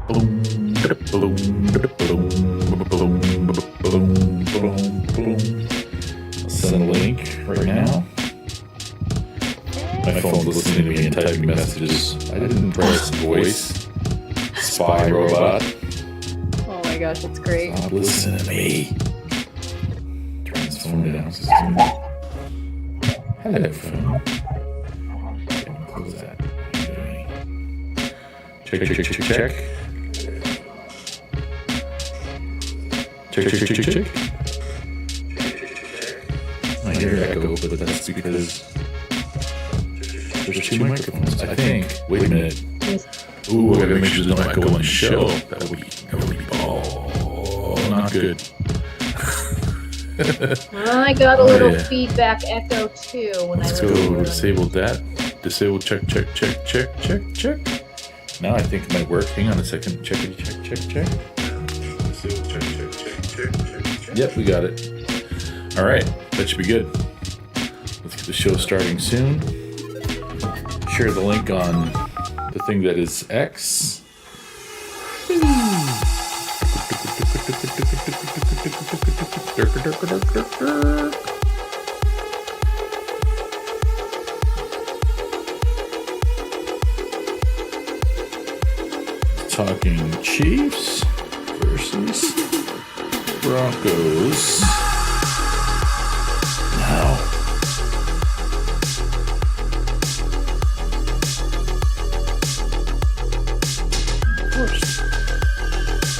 I'll send a link right now. My phone's listening to me and typing messages. I didn't press voice. Spy robot. Oh my gosh, that's great. Stop listening to me. Turn this phone down. Hello, phone. Close that. Check. Check. I hear echo, but that's because there's two microphones. I think. Wait a minute. Ooh, I gotta make sure there's no echo on the show. That would be not good. I got a little feedback echo too when Let's I go disable that. Disable check. Now I think it might work. Hang on a second. Check. Disable check. Yep, we got it. All right, that should be good. Let's get the show starting soon. Share the link on the thing that is X. Talking Chiefs versus Broncos. Now. Of course.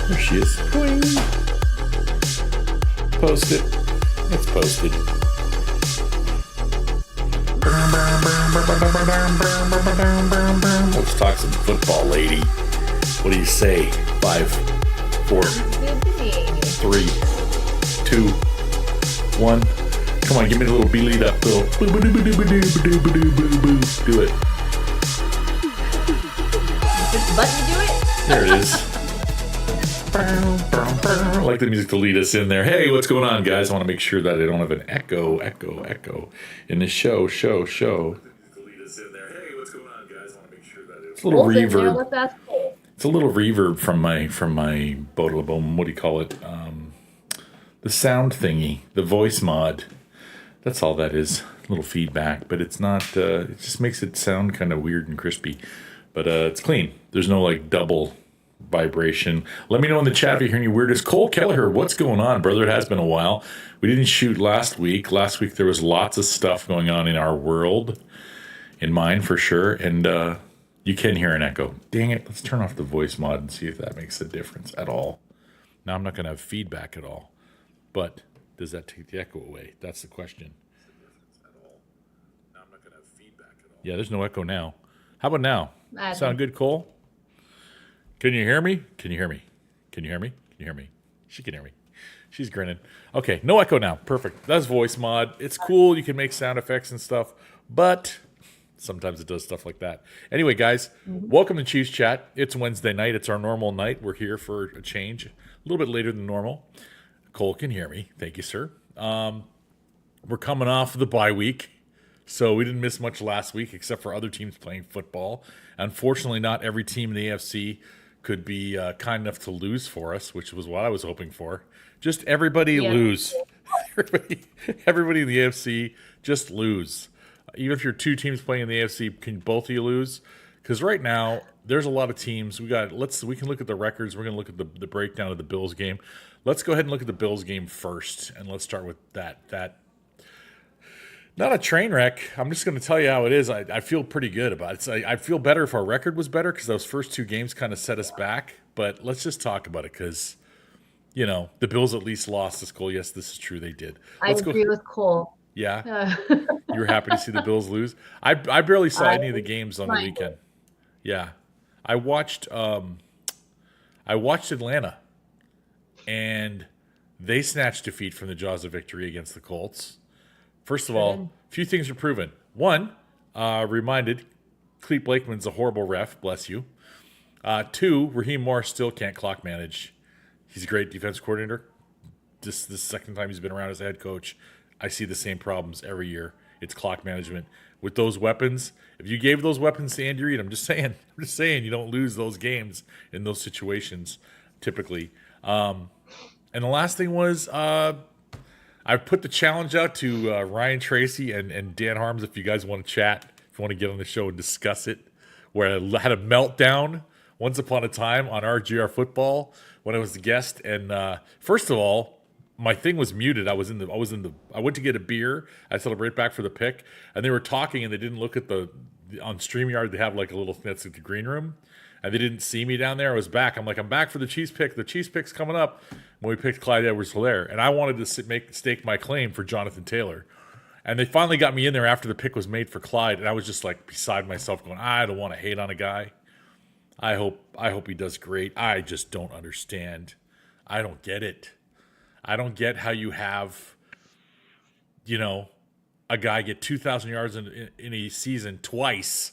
There she is. Boing. Post it. It's posted. Let's talk some football, lady. What do you say? 5, 4, 3, 2, 1. Come on, give me a little lead up, Bill. Do it. Push the button to do it? There it is. I like the music to lead us in there. Hey, what's going on, guys? I want to make sure that I don't have an echo in this show. It's a little reverb. It's a little reverb from my Bodalabom. What do you call it? The sound thingy, the voice mod. That's all that is. A little feedback, but it's not. It just makes it sound kind of weird and crispy. But it's clean. There's no like double vibration. Let me know in the chat if you're hearing any weirdest. Cole Kelleher, what's going on, brother? It has been a while. We didn't shoot last week. Last week there was lots of stuff going on in our world, in mine for sure, and you can hear an echo. Dang it! Let's turn off the voice mod and see if that makes a difference at all. Now I'm not going to have feedback at all, but does that take the echo away? That's the question. Yeah, there's no echo now. How about now? Sound good, Cole? Can you hear me? Can you hear me? She can hear me. She's grinning. Okay, no echo now. Perfect. That's voice mod. It's cool. You can make sound effects and stuff, but sometimes it does stuff like that. Anyway, guys, welcome to Chiefs Chat. It's Wednesday night. It's our normal night. We're here for a change. A little bit later than normal. Cole can hear me. Thank you, sir. We're coming off the bye week, so we didn't miss much last week except for other teams playing football. Unfortunately, not every team in the AFC could be kind enough to lose for us, which was what I was hoping for. Just everybody lose. Everybody in the AFC just lose. Even if you're two teams playing in the AFC, can both of you lose? Because right now there's a lot of teams. We can look at the records. We're going to look at the breakdown of the Bills game. Let's go ahead and look at the Bills game first, and let's start with that. Not a train wreck. I'm just going to tell you how it is. I feel pretty good about it. I feel better if our record was better because those first two games kind of set us back. But let's just talk about it because, the Bills at least lost this goal. Yes, this is true. They did. I agree with Cole. Yeah? You were happy to see the Bills lose? I barely saw any of the games on the weekend. Yeah. I watched Atlanta, and they snatched defeat from the jaws of victory against the Colts. First of all, a few things are proven. One, reminded, Clete Blakeman's a horrible ref, bless you. Two, Raheem Morris still can't clock manage. He's a great defense coordinator. This is the second time he's been around as a head coach. I see the same problems every year. It's clock management. with those weapons. If you gave those weapons to Andy Reid, I'm just saying you don't lose those games in those situations typically. And the last thing was I put the challenge out to Ryan Tracy and Dan Harms if you guys want to chat, if you want to get on the show and discuss it, where I had a meltdown once upon a time on RGR Football when I was the guest. And first of all, my thing was muted. I went to get a beer. I said I'll be right back for the pick, and they were talking, and they didn't look at on StreamYard. They have like a little that's like the green room, and they didn't see me down there. I was back. I'm like, I'm back for the Chiefs pick. The Chiefs pick's coming up when we picked Clyde Edwards-Helaire, and I wanted to stake my claim for Jonathan Taylor. And they finally got me in there after the pick was made for Clyde, and I was just like beside myself, going, I don't want to hate on a guy. I hope he does great. I just don't understand. I don't get it. I don't get how you have, a guy get 2,000 yards in a season twice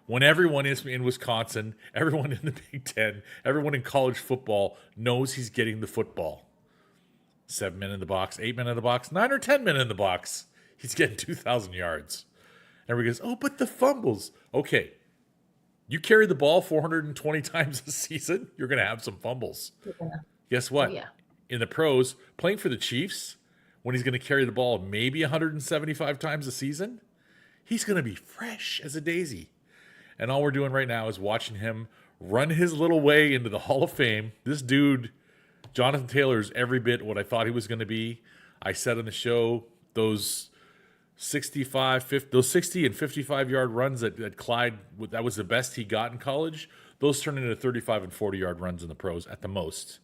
when everyone is in Wisconsin, everyone in the Big Ten, everyone in college football knows he's getting the football. 7 men in the box, 8 men in the box, 9 or 10 men in the box. He's getting 2,000 yards. Everybody goes, oh, but the fumbles. Okay. You carry the ball 420 times a season, you're going to have some fumbles. Yeah. Guess what? Oh, yeah. In the pros, playing for the Chiefs, when he's going to carry the ball maybe 175 times a season, he's going to be fresh as a daisy. And all we're doing right now is watching him run his little way into the Hall of Fame. This dude, Jonathan Taylor, is every bit what I thought he was going to be. I said on the show, those 60 and 55-yard runs that Clyde, that was the best he got in college, those turned into 35 and 40-yard runs in the pros at the most.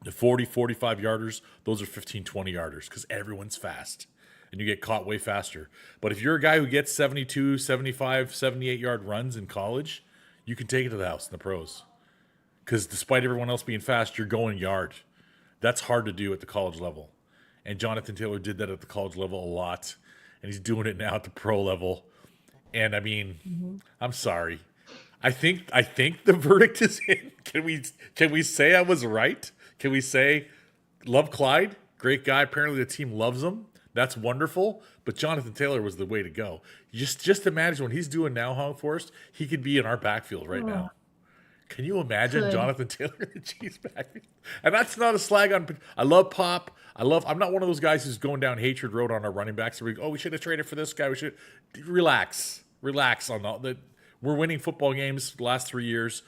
The 40, 45-yarders, those are 15, 20-yarders because everyone's fast, and you get caught way faster. But if you're a guy who gets 72, 75, 78-yard runs in college, you can take it to the house in the pros because despite everyone else being fast, you're going yard. That's hard to do at the college level, and Jonathan Taylor did that at the college level a lot, and he's doing it now at the pro level. And, I mean, I'm sorry. I think the verdict is in. Can we say I was right? Can we say, love Clyde, great guy. Apparently the team loves him. That's wonderful. But Jonathan Taylor was the way to go. Just imagine what he's doing now, Hong Forest. He could be in our backfield right now. Can you imagine Jonathan Taylor in the Chiefs backfield? And that's not a slag on. I love Pop. I'm not one of those guys who's going down hatred road on our running backs. We should have traded for this guy. We should relax on all that. We're winning football games the last 3 years.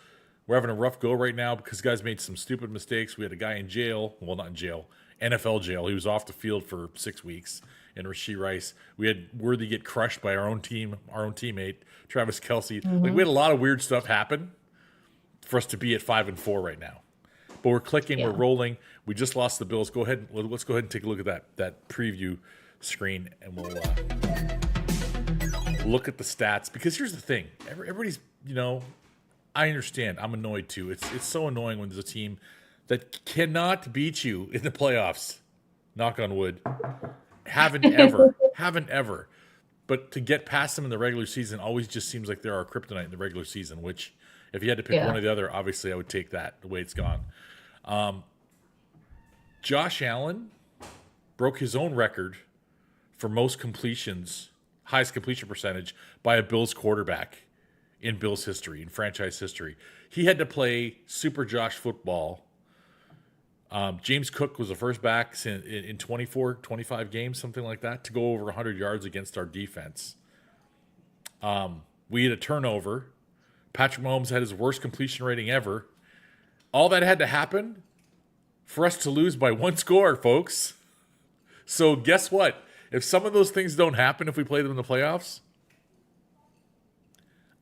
We're having a rough go right now because guys made some stupid mistakes. We had a guy in jail. Well, not in jail. NFL jail. He was off the field for 6 weeks. And Rashee Rice. We had Worthy get crushed by our own teammate, Travis Kelce. Like, we had a lot of weird stuff happen for us to be at 5-4 right now. But we're clicking. Yeah. We're rolling. We just lost the Bills. Let's go ahead and take a look at that preview screen, and we'll look at the stats. Because here's the thing. Everybody's, I understand. I'm annoyed too. It's so annoying when there's a team that cannot beat you in the playoffs. Knock on wood. Haven't ever. But to get past them in the regular season always just seems like they're our kryptonite in the regular season, which if you had to pick one or the other, obviously I would take that the way it's gone. Josh Allen broke his own record for most completions, highest completion percentage by a Bills quarterback in Bills history, in franchise history. He had to play Super Josh football. James Cook was the first back in 24, 25 games, something like that, to go over 100 yards against our defense. We had a turnover. Patrick Mahomes had his worst completion rating ever. All that had to happen for us to lose by one score, folks. So guess what? If some of those things don't happen if we play them in the playoffs,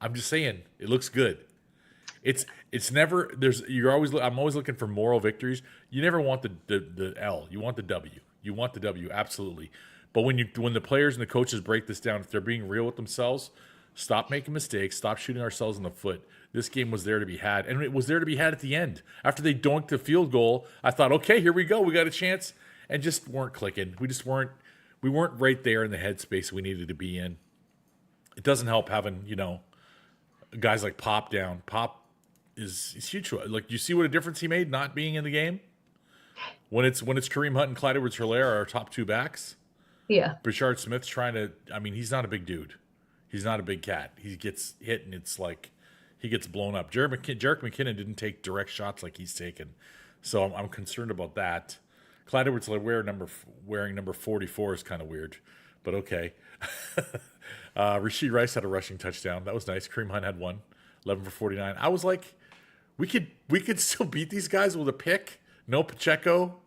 I'm just saying it looks good. It's never I'm always looking for moral victories. You never want the L. You want the W. You want the W, absolutely. But when the players and the coaches break this down, if they're being real with themselves, stop making mistakes, stop shooting ourselves in the foot. This game was there to be had, and it was there to be had at the end. After they donked the field goal, I thought, okay, here we go. We got a chance, and just weren't clicking. We weren't right there in the headspace we needed to be in. It doesn't help having, guys like Pop down. Pop is huge. Like, you see what a difference he made not being in the game? When it's Kareem Hunt and Clyde Edwards-Helaire are our top two backs. Yeah. Brashard Smith's he's not a big dude. He's not a big cat. He gets hit and it's like he gets blown up. Jerick McKinnon didn't take direct shots like he's taken, so I'm concerned about that. Clyde Edwards-Helaire wearing number 44 is kind of weird, but okay. Rashid Rice had a rushing touchdown. That was nice. Kareem Hunt had one, 11 for 49. I was like, we could still beat these guys with a pick. No Pacheco,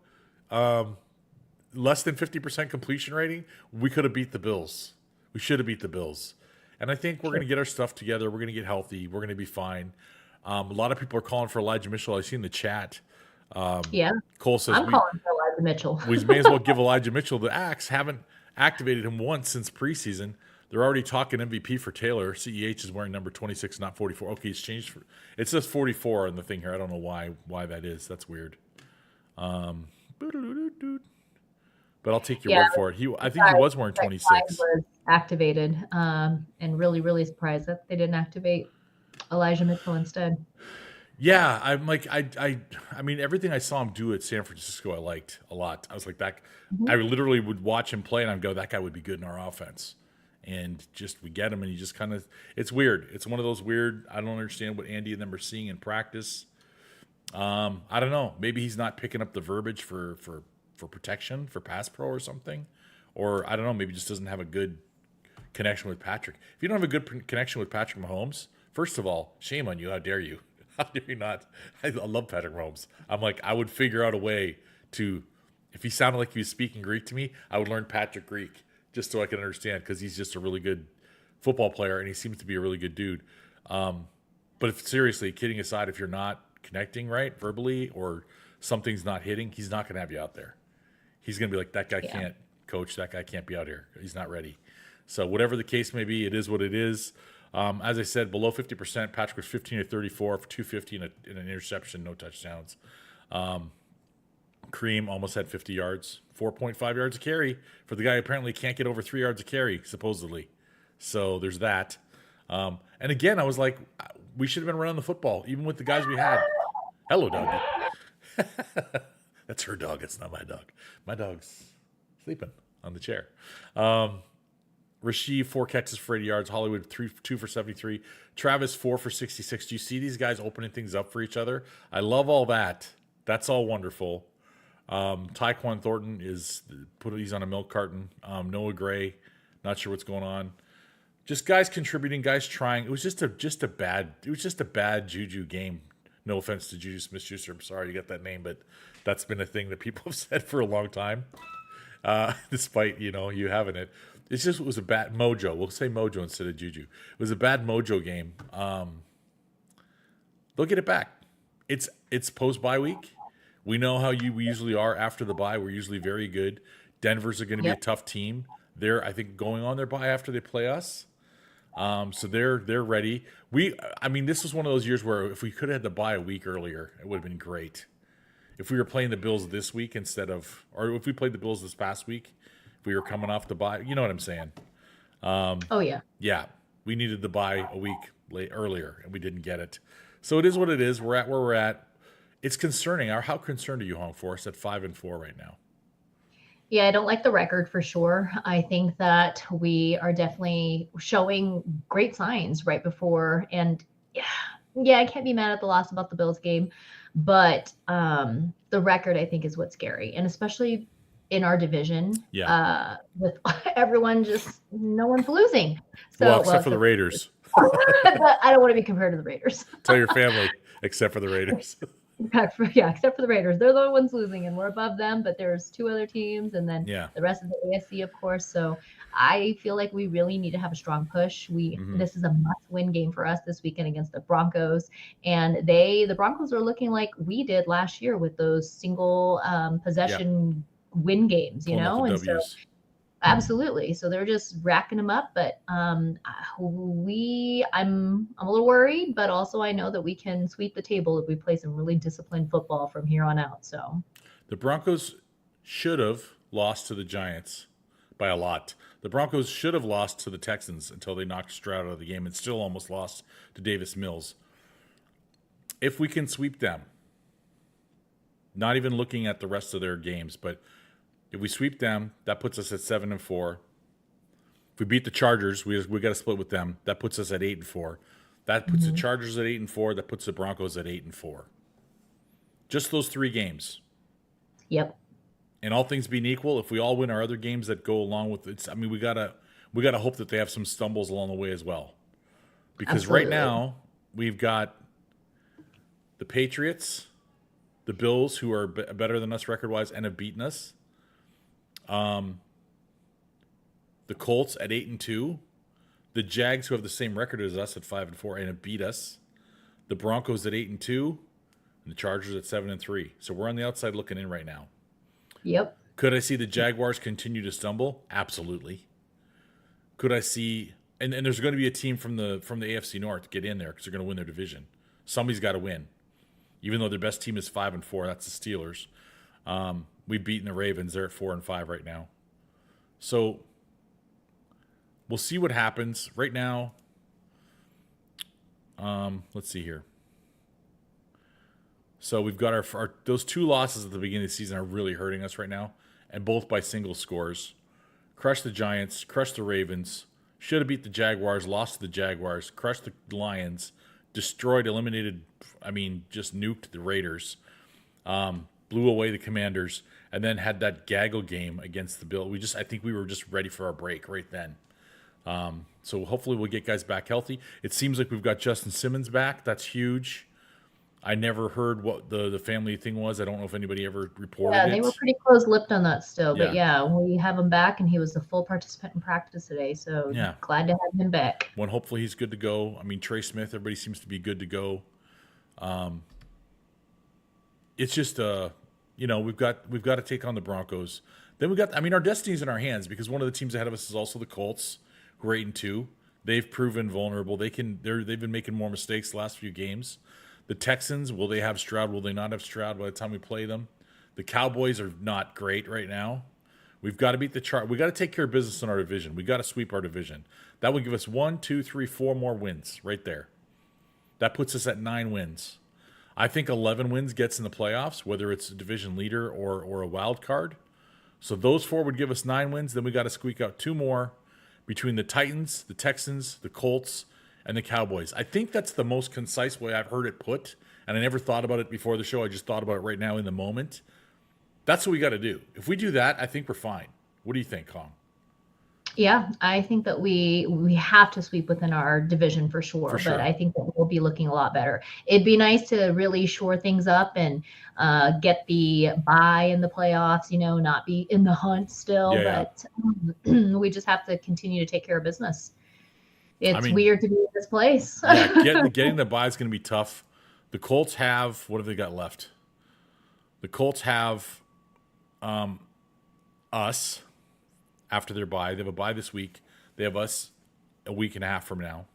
less than 50% completion rating. We could have beat the Bills. We should have beat the Bills. And I think we're going to get our stuff together. We're going to get healthy. We're going to be fine. A lot of people are calling for Elijah Mitchell. I see in the chat. Cole says I'm calling for Elijah Mitchell. We may as well give Elijah Mitchell the axe. Haven't activated him once since preseason. They're already talking MVP for Taylor. CEH is wearing number 26, not 44. Okay, it's changed. It says 44 on the thing here. I don't know why that is. That's weird. But I'll take your word for it. I think he was wearing 26. Was activated, and really, really surprised that they didn't activate Elijah Mitchell instead. Yeah, I'm like I mean everything I saw him do at San Francisco I liked a lot. I was like that. Mm-hmm. I literally would watch him play and I'd go, that guy would be good in our offense. And just we get him and he just kind of, it's weird. It's one of those weird. I don't understand what Andy and them are seeing in practice. I don't know. Maybe he's not picking up the verbiage for protection for pass pro or something, or I don't know. Maybe he just doesn't have a good connection with Patrick. If you don't have a good connection with Patrick Mahomes, first of all, shame on you. How dare you? How dare you not? I love Patrick Mahomes. I'm like, I would figure out a way to, if he sounded like he was speaking Greek to me, I would learn Patrick Greek just so I can understand, because he's just a really good football player and he seems to be a really good dude. But if seriously, kidding aside, if you're not connecting right verbally or something's not hitting, he's not going to have you out there. He's going to be like, that guy can't coach. That guy can't be out here. He's not ready. So whatever the case may be, it is what it is. As I said, below 50%. Patrick was 15 to 34 for 250 and an interception, no touchdowns. Kareem almost had 50 yards, 4.5 yards a carry for the guy who apparently can't get over 3 yards a carry, supposedly. So there's that. And again, I was like, we should have been running the football, even with the guys we had. Hello, doggy. That's her dog. It's not my dog. My dog's sleeping on the chair. Rashid, 4 catches for 80 yards. Hollywood, 2 for 73. Travis, 4 for 66. Do you see these guys opening things up for each other? I love all that. That's all wonderful. Tyquan Thornton he's on a milk carton. Noah Gray, not sure what's going on. Just guys contributing, guys trying. It was just a bad Juju game. No offense to Juju Smith-Schuster. I'm sorry you got that name, but that's been a thing that people have said for a long time. Despite, you having it. It was a bad mojo. We'll say mojo instead of Juju. It was a bad mojo game. They'll get it back. It's post-bye week. We know how we usually are after the bye. We're usually very good. Denver's are going to be a tough team. They're, I think, going on their bye after they play us. So they're ready. This was one of those years where if we could have had the bye a week earlier, it would have been great. If we were playing the Bills this week or if we played the Bills this past week, if we were coming off the bye, you know what I'm saying? Oh, yeah. Yeah, we needed the bye a week earlier, and we didn't get it. So it is what it is. We're at where we're at. It's concerning. How concerned are you, Hong Forest, at 5-4 right now? Yeah, I don't like the record for sure. I think that we are definitely showing great signs right before. And yeah, I can't be mad at the loss about the Bills game. But the record, I think, is what's scary. And especially in our division, with everyone no one's losing. So, except for the Raiders. But I don't want to be compared to the Raiders. Tell your family, except for the Raiders. Except for the Raiders. They're the only ones losing, and we're above them, but there's 2 other teams, and then the rest of the AFC, of course. So I feel like we really need to have a strong push. This is a must-win game for us this weekend against the Broncos, and the Broncos are looking like we did last year with those single possession win games, and so absolutely. So they're just racking them up, but I'm a little worried, but also I know that we can sweep the table if we play some really disciplined football from here on out. So the Broncos should have lost to the Giants by a lot. The Broncos should have lost to the Texans until they knocked Stroud out of the game, and still almost lost to Davis Mills. If we can sweep them, not even looking at the rest of their games, but if we sweep them, that puts us at 7-4. If we beat the Chargers, we got to split with them. That puts us at 8-4. That puts the Chargers at 8-4. That puts the Broncos at 8-4. Just those 3 games. Yep. And all things being equal, if we all win our other games that go along with it, I mean, we gotta hope that they have some stumbles along the way as well. Because Right now we've got the Patriots, the Bills, who are better than us record-wise and have beaten us. The Colts at 8-2. The Jags, who have the same record as us at 5-4 and have beat us. The Broncos at 8-2, and the Chargers at 7-3. So we're on the outside looking in right now. Yep. Could I see the Jaguars continue to stumble? Absolutely. Could I see and there's going to be a team from the AFC North get in there because they're going to win their division. Somebody's got to win. Even though their best team is 5-4, that's the Steelers. We've beaten the Ravens. They're at 4-5 right now. So we'll see what happens. Right now, let's see here. So we've got our those 2 losses at the beginning of the season are really hurting us right now, and both by single scores. Crushed the Giants, crushed the Ravens, should have beat the Jaguars, lost to the Jaguars, crushed the Lions, eliminated, just nuked the Raiders, blew away the Commanders, and then had that gaggle game against the Bills. I think we were just ready for our break right then. So hopefully we'll get guys back healthy. It seems like we've got Justin Simmons back. That's huge. I never heard what the family thing was. I don't know if anybody ever reported it. Yeah, they were pretty close-lipped on that still. But we have him back, and he was a full participant in practice today. So glad to have him back. When hopefully he's good to go. Trey Smith, everybody seems to be good to go. It's just we've got to take on the Broncos. Then we got our destiny's in our hands because one of the teams ahead of us is also the Colts, who are 8-2. They've proven vulnerable. They've been making more mistakes the last few games. The Texans, will they have Stroud? Will they not have Stroud by the time we play them? The Cowboys are not great right now. We've got to beat the chart. We've got to take care of business in our division. We've got to sweep our division. That would give us 1, 2, 3, 4 more wins right there. That puts us at 9 wins. I think 11 wins gets in the playoffs, whether it's a division leader or a wild card. So those 4 would give us 9 wins. Then we got to squeak out 2 more between the Titans, the Texans, the Colts, and the Cowboys. I think that's the most concise way I've heard it put, and I never thought about it before the show. I just thought about it right now in the moment. That's what we got to do. If we do that, I think we're fine. What do you think, Kong? Yeah, I think that we have to sweep within our division for sure. But I think that we'll be looking a lot better. It'd be nice to really shore things up and get the bye in the playoffs, not be in the hunt still. But we just have to continue to take care of business. It's weird to be in this place. Getting the bye is going to be tough. The Colts have, what have they got left? The Colts have us after their bye. They have a bye this week. They have us a week and a half from now.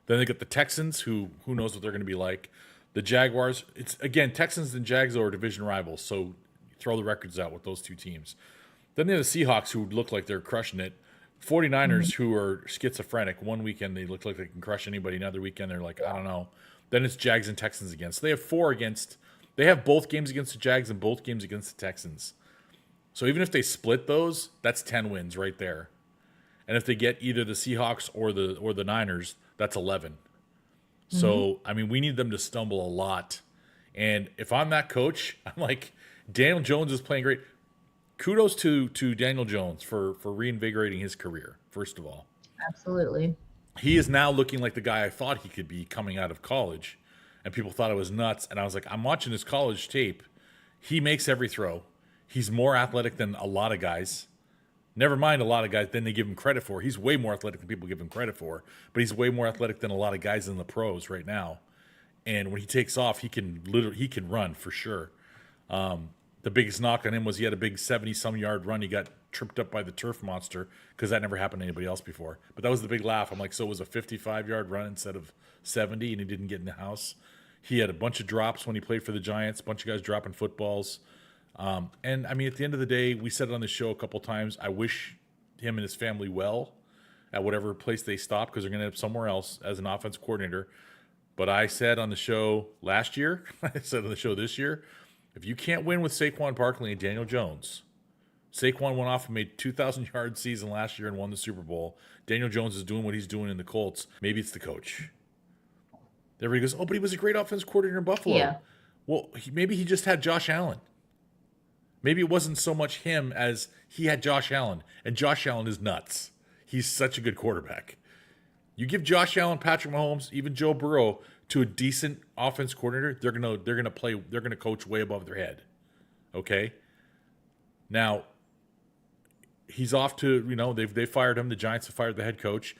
Then they get the Texans, who knows what they're going to be like. The Jaguars, Texans and Jags are division rivals, so throw the records out with those 2 teams. Then they have the Seahawks, who look like they're crushing it. 49ers, who are schizophrenic. One weekend they look like they can crush anybody. Another weekend they're like, I don't know. Then it's Jags and Texans again. So they have 4 against. They have both games against the Jags and both games against the Texans. So even if they split those, that's 10 wins right there. And if they get either the Seahawks or the Niners, that's 11. So we need them to stumble a lot. And if I'm that coach, I'm like, Daniel Jones is playing great. Kudos to Daniel Jones for reinvigorating his career, first of all. Absolutely. He is now looking like the guy I thought he could be coming out of college, and people thought I was nuts. And I was like, I'm watching his college tape. He makes every throw. He's more athletic than a lot of guys. Never mind a lot of guys than they give him credit for. He's way more athletic than people give him credit for, but he's way more athletic than a lot of guys in the pros right now. And when he takes off, he can run for sure. The biggest knock on him was he had a big 70-some yard run. He got tripped up by the turf monster because that never happened to anybody else before. But that was the big laugh. I'm like, so it was a 55-yard run instead of 70, and he didn't get in the house. He had a bunch of drops when he played for the Giants, a bunch of guys dropping footballs. And, at the end of the day, we said it on the show a couple times, I wish him and his family well at whatever place they stop because they're going to end up somewhere else as an offense coordinator. But I said on the show last year, I said on the show this year, if you can't win with Saquon Barkley and Daniel Jones, Saquon went off and made 2,000-yard season last year and won the Super Bowl. Daniel Jones is doing what he's doing in the Colts. Maybe it's the coach. Everybody goes, oh, but he was a great offense coordinator in Buffalo. Yeah. Well, maybe he just had Josh Allen. Maybe it wasn't so much him as he had Josh Allen. And Josh Allen is nuts. He's such a good quarterback. You give Josh Allen, Patrick Mahomes, even Joe Burrow to a decent offense coordinator, they're gonna coach way above their head. Okay? Now, he's off to, they fired him. The Giants have fired the head coach.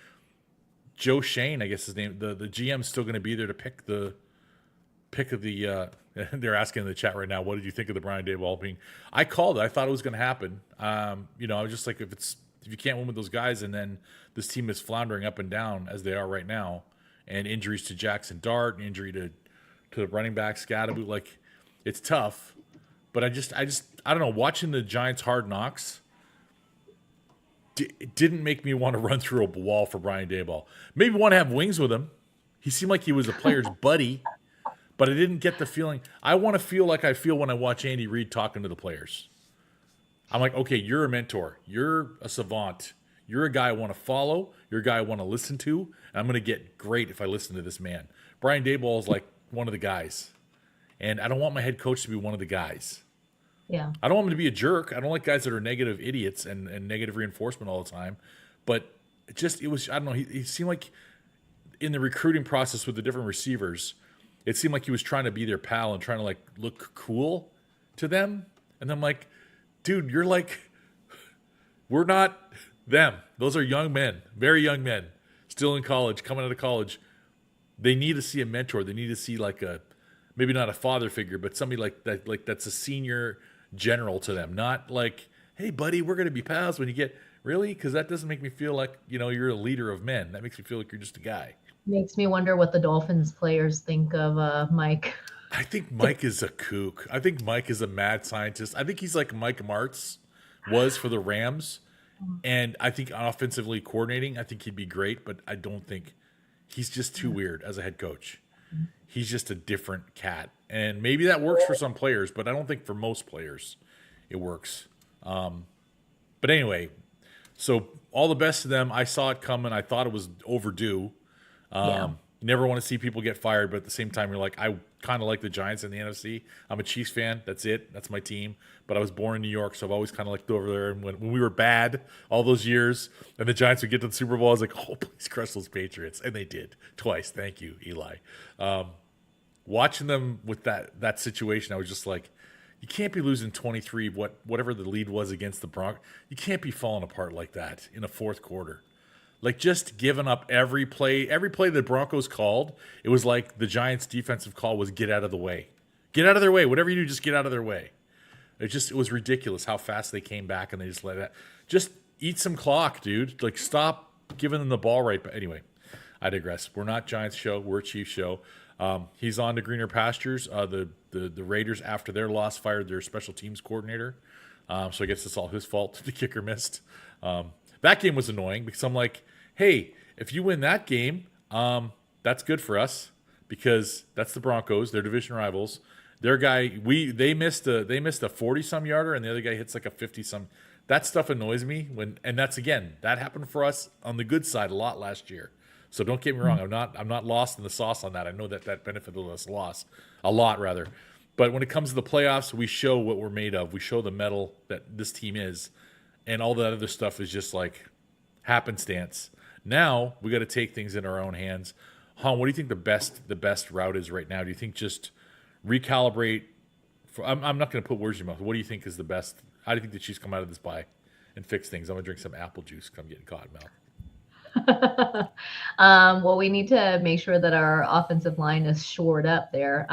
Joe Shane, I guess his name, the GM's still going to be there to pick of the they're asking in the chat right now, what did you think of the Brian Daboll being? I called it. I thought it was going to happen. I was just like, if you can't win with those guys, and then this team is floundering up and down as they are right now, and injuries to Jackson Dart, and injury to the running back Scadaboo, like, it's tough. But I don't know, watching the Giants Hard Knocks, it didn't make me want to run through a wall for Brian Daboll. Maybe want to have wings with him. He seemed like he was a player's buddy, but I didn't get the feeling. I want to feel like I feel when I watch Andy Reid talking to the players. I'm like, okay, you're a mentor. You're a savant. You're a guy I want to follow. You're a guy I want to listen to. And I'm going to get great if I listen to this man. Brian Daboll is like one of the guys. And I don't want my head coach to be one of the guys. Yeah. I don't want him to be a jerk. I don't like guys that are negative idiots and negative reinforcement all the time. But I don't know, he seemed like in the recruiting process with the different receivers, it seemed like he was trying to be their pal and trying to like look cool to them. And I'm like, dude, you're like, we're not them. Those are young men, very young men, still in college, coming out of college. They need to see a mentor. They need to see like maybe not a father figure, but somebody like that, like that's a senior general to them. Not like, hey, buddy, we're going to be pals when you get, really? Because that doesn't make me feel like, you're a leader of men. That makes me feel like you're just a guy. Makes me wonder what the Dolphins players think of Mike. I think Mike is a kook. I think Mike is a mad scientist. I think he's like Mike Martz was for the Rams. And I think offensively coordinating, I think he'd be great, but I don't think he's just too weird as a head coach. He's just a different cat. And maybe that works for some players, but I don't think for most players it works. But anyway, so all the best to them. I saw it coming. I thought it was overdue. Never want to see people get fired, but at the same time, you're like, I kind of like the Giants in the NFC. I'm a Chiefs fan. That's it. That's my team. But I was born in New York, so I've always kind of looked over there. And when we were bad all those years and the Giants would get to the Super Bowl, I was like, oh, please crush those Patriots. And they did twice. Thank you, Eli. Watching them with that situation, I was just like, you can't be losing 23, whatever the lead was against the Broncos. You can't be falling apart like that in a fourth quarter. Like, just giving up every play the Broncos called, it was like the Giants' defensive call was get out of the way. Get out of their way. Whatever you do, just get out of their way. It was ridiculous how fast they came back and they just let it. Just eat some clock, dude. Like, stop giving them the ball right. But anyway, I digress. We're not Giants show. We're a Chiefs show. He's on to greener pastures. The Raiders, after their loss, fired their special teams coordinator. So I guess it's all his fault the kicker missed. That game was annoying because I'm like, hey, if you win that game, that's good for us because that's the Broncos, they're division rivals. Their guy, they missed a 40-some yarder and the other guy hits like a 50-some. That stuff annoys me and that happened for us on the good side a lot last year. So don't get me wrong, I'm not lost in the sauce on that. I know that benefited us a lot rather. But when it comes to the playoffs, we show what we're made of. We show the metal that this team is. And all that other stuff is just like happenstance. Now we got to take things in our own hands. Han, what do you think the best route is right now? Do you think just recalibrate? I'm not going to put words in your mouth. What do you think is the best? How do you think the Chiefs come out of this bye and fix things? I'm going to drink some apple juice because I'm getting caught in mouth. Well, we need to make sure that our offensive line is shored up there.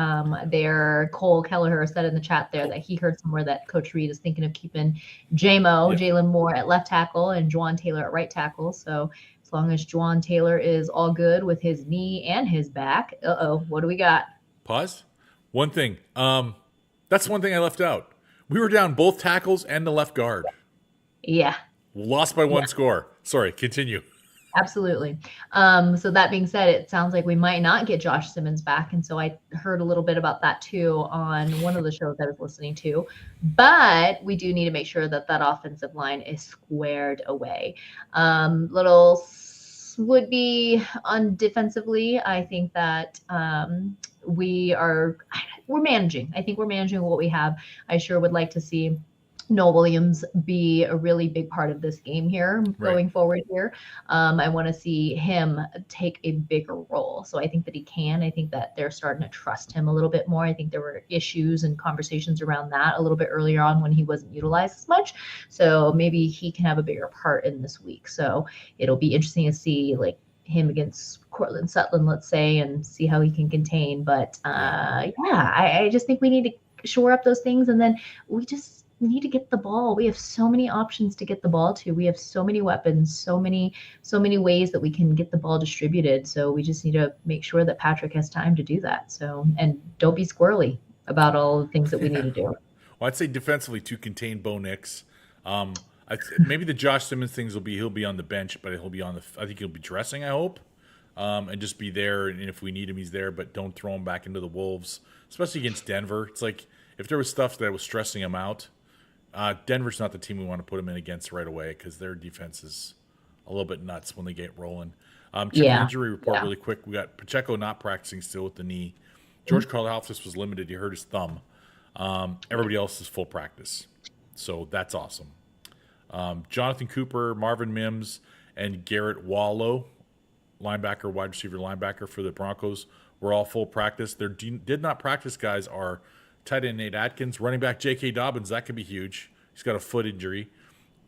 Cole Kelleher said in the chat there that he heard somewhere that Coach Reid is thinking of keeping Jalen Moore at left tackle and Juwan Taylor at right tackle. So as long as Juwan Taylor is all good with his knee and his back, what do we got? Pause. One thing. That's one thing I left out. We were down both tackles and the left guard. Yeah. Lost by one score. Sorry, continue. Absolutely. So that being said, it sounds like we might not get Josh Simmons back. And so I heard a little bit about that too on one of the shows I was listening to. But we do need to make sure that that offensive line is squared away. Little would be on defensively. I think that we're managing. I think we're managing what we have. I sure would like to see Noel Williams be a really big part of this game here going forward here. I want to see him take a bigger role. So I think that he can. I think that they're starting to trust him a little bit more. I think there were issues and conversations around that a little bit earlier on when he wasn't utilized as much. So maybe he can have a bigger part in this week. So it'll be interesting to see like him against Cortland Sutton, let's say, and see how he can contain. But I just think we need to shore up those things. And then we need to get the ball. We have so many options to get the ball to. We have so many weapons, so many ways that we can get the ball distributed. So we just need to make sure that Patrick has time to do that. So, and don't be squirrely about all the things that we need to do. Well, I'd say defensively to contain Bo Nix. Maybe the Josh Simmons things he'll be on the bench, but I think he'll be dressing, I hope. And just be there, and if we need him, he's there, but don't throw him back into the Wolves, especially against Denver. It's like if there was stuff that was stressing him out, Denver's not the team we want to put him in against right away because their defense is a little bit nuts when they get rolling. Injury report really quick. We got Pacheco not practicing still with the knee. George Karlaftis was limited. He hurt his thumb. Everybody else is full practice. So that's awesome. Jonathan Cooper, Marvin Mims, and Garrett Wallow, linebacker, wide receiver linebacker for the Broncos, were all full practice. Their did not practice guys are tight end Nate Atkins, running back J.K. Dobbins, that could be huge. He's got a foot injury.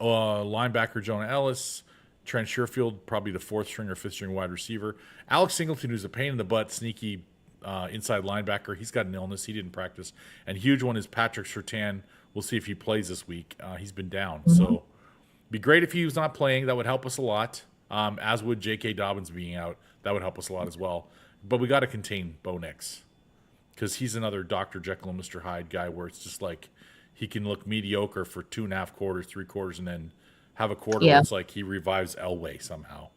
Linebacker Jonah Ellis, Trent Sherfield, probably the fourth string or fifth string wide receiver. Alex Singleton, who's a pain in the butt, sneaky inside linebacker. He's got an illness. He didn't practice. And huge one is Patrick Surtain. We'll see if he plays this week. He's been down. So it'd be great if he was not playing. That would help us a lot, as would J.K. Dobbins being out. That would help us a lot as well. But we got to contain Bo Nix, because he's another Dr. Jekyll and Mr. Hyde guy where it's just like he can look mediocre for 2.5 quarters, 3 quarters, and then have a quarter where it's like he revives Elway somehow.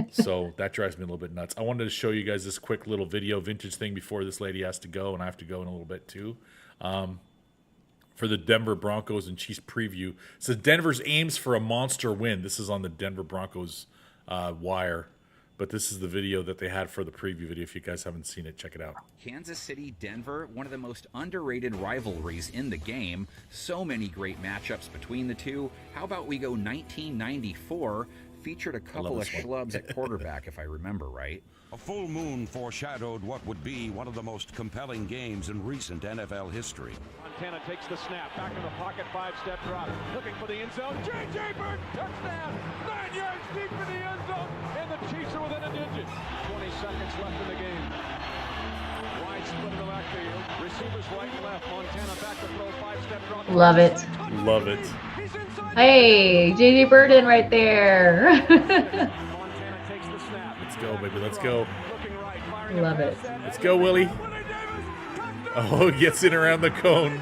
So that drives me a little bit nuts. I wanted to show you guys this quick little video vintage thing before this lady has to go, and I have to go in a little bit too. For the Denver Broncos and Chiefs preview. It says Denver's aims for a monster win. This is on the Denver Broncos wire. But this is the video that they had for the preview video. If you guys haven't seen it, check it out. Kansas City, Denver, one of the most underrated rivalries in the game. So many great matchups between the two. How about we go 1994? Featured a couple of schlubs at quarterback, if I remember right. A full moon foreshadowed what would be one of the most compelling games in recent NFL history. Montana takes the snap, back in the pocket, 5-step drop, looking for the end zone. J.J. Bird, touchdown! 9 yards deep in the end zone, and the Chiefs are within a digit. 20 seconds left in the game. Wide split in the backfield. Receivers right and left. Montana back to throw, 5-step drop. Love it. Love it. Hey, J.J. Burden right there. Montana takes the snap. Let's go, baby. Let's go. Love it. Let's go, Willie. Oh, gets in around the cone.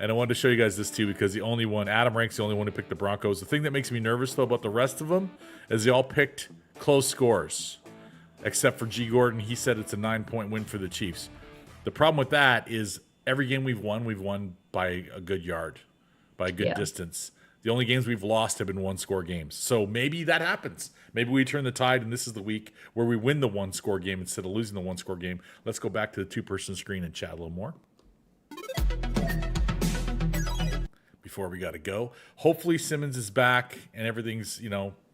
And I wanted to show you guys this too because Adam Rank's the only one who picked the Broncos. The thing that makes me nervous though about the rest of them is they all picked close scores, except for G. Gordon. He said it's a 9-point win for the Chiefs. The problem with that is every game we've won by a good yard, by a good distance. The only games we've lost have been one-score games. So maybe that happens. Maybe we turn the tide, and this is the week where we win the one-score game instead of losing the one-score game. Let's go back to the two-person screen and chat a little more. Before we got to go. Hopefully Simmons is back and everything's,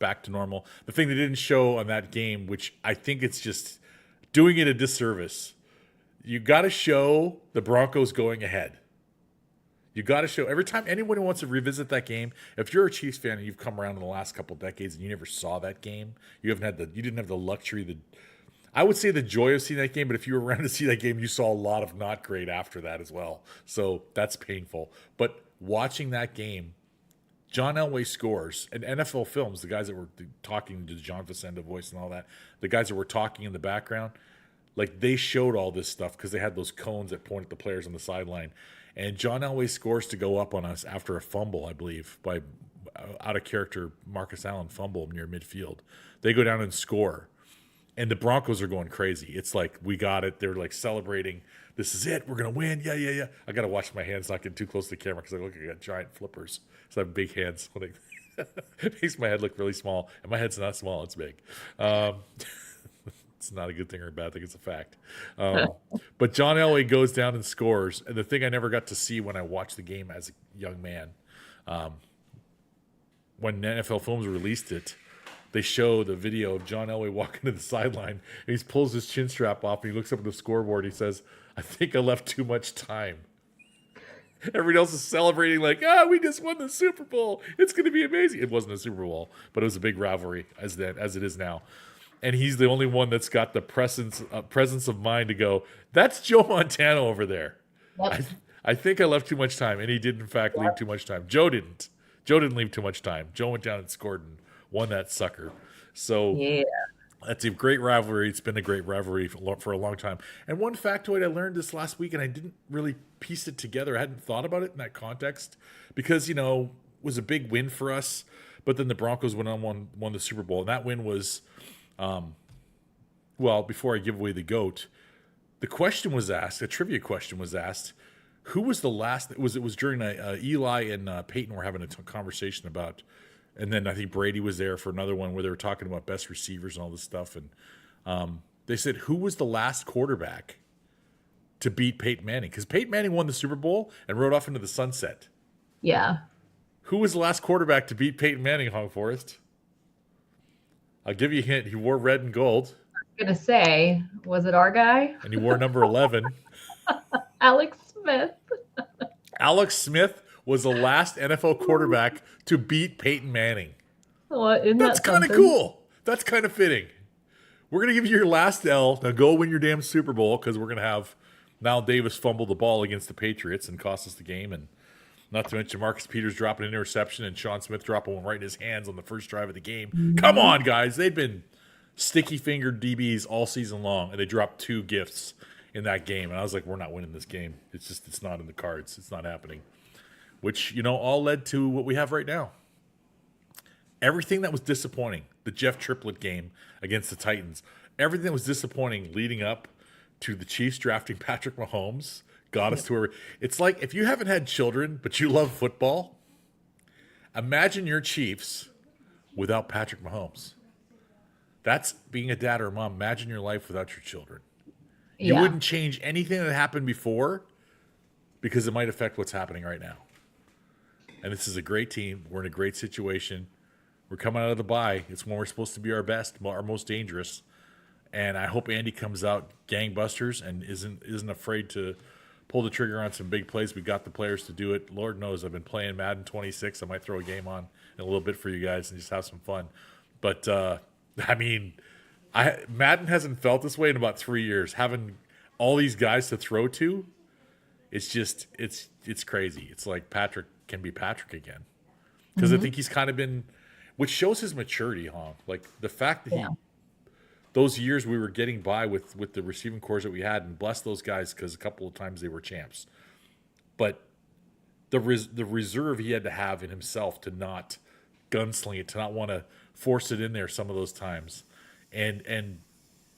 back to normal. The thing they didn't show on that game, which I think it's just doing it a disservice, you got to show the Broncos going ahead. You got to show every time anyone who wants to revisit that game. If you're a Chiefs fan and you've come around in the last couple of decades and you never saw that game, you didn't have the luxury, I would say the joy of seeing that game. But if you were around to see that game, you saw a lot of not great after that as well. So that's painful. But watching that game, John Elway scores, and NFL Films, the guys that were talking to John Facenda voice and all that, the guys that were talking in the background, like they showed all this stuff because they had those cones that point at the players on the sideline. And John Elway scores to go up on us after a fumble, I believe, by out of character Marcus Allen fumble near midfield. They go down and score. And the Broncos are going crazy. It's like, we got it. They're like celebrating. This is it. We're going to win. Yeah. I got to watch my hands not get too close to the camera because I look like I got giant flippers. So I have big hands. It makes my head look really small. And my head's not small. It's big. It's not a good thing or a bad thing. It's a fact. But John Elway goes down and scores. And the thing I never got to see when I watched the game as a young man, when NFL Films released it, they show the video of John Elway walking to the sideline, and he pulls his chin strap off, and he looks up at the scoreboard. He says, "I think I left too much time." Everybody else is celebrating like, we just won the Super Bowl. It's going to be amazing. It wasn't a Super Bowl, but it was a big rivalry as it is now. And he's the only one that's got the presence of mind to go, that's Joe Montana over there. Yep. I think I left too much time, and he did, in fact, leave too much time. Joe didn't. Joe didn't leave too much time. Joe went down and scored and won that sucker. So that's a great rivalry. It's been a great rivalry for a long time. And one factoid I learned this last week, and I didn't really piece it together. I hadn't thought about it in that context because, it was a big win for us. But then the Broncos went on won the Super Bowl. And that win was, before I give away the GOAT, the question was asked, a trivia question was asked, who was the last? It was during Eli and Peyton were having a conversation about, and then I think Brady was there for another one where they were talking about best receivers and all this stuff. And they said, who was the last quarterback to beat Peyton Manning? Because Peyton Manning won the Super Bowl and rode off into the sunset. Yeah. Who was the last quarterback to beat Peyton Manning, Hong Forest? I'll give you a hint. He wore red and gold. I'm going to say, was it our guy? And he wore number 11. Alex Smith. Alex Smith was the last NFL quarterback to beat Peyton Manning. That's kind of cool. That's kind of fitting. We're going to give you your last L. Now go win your damn Super Bowl because we're going to have Mal Davis fumble the ball against the Patriots and cost us the game. And not to mention Marcus Peters dropping an interception and Sean Smith dropping one right in his hands on the first drive of the game. Mm-hmm. Come on, guys. They've been sticky-fingered DBs all season long, and they dropped 2 gifts in that game. And I was like, we're not winning this game. It's not in the cards. It's not happening. Which, all led to what we have right now. Everything that was disappointing, the Jeff Triplett game against the Titans, everything that was disappointing leading up to the Chiefs drafting Patrick Mahomes got us to where it's like if you haven't had children but you love football, imagine your Chiefs without Patrick Mahomes. That's being a dad or a mom. Imagine your life without your children. You wouldn't change anything that happened before because it might affect what's happening right now. And this is a great team. We're in a great situation. We're coming out of the bye. It's when we're supposed to be our best, our most dangerous. And I hope Andy comes out gangbusters and isn't afraid to pull the trigger on some big plays. We got the players to do it. Lord knows I've been playing Madden 26. I might throw a game on in a little bit for you guys and just have some fun. But, Madden hasn't felt this way in about 3 years. Having all these guys to throw to, it's crazy. It's like Patrick can be Patrick again. Because I think he's kind of been, which shows his maturity, huh? Like the fact that those years we were getting by with the receiving cores that we had, and bless those guys because a couple of times they were champs. But the reserve he had to have in himself to not gunsling it, to not want to force it in there some of those times, and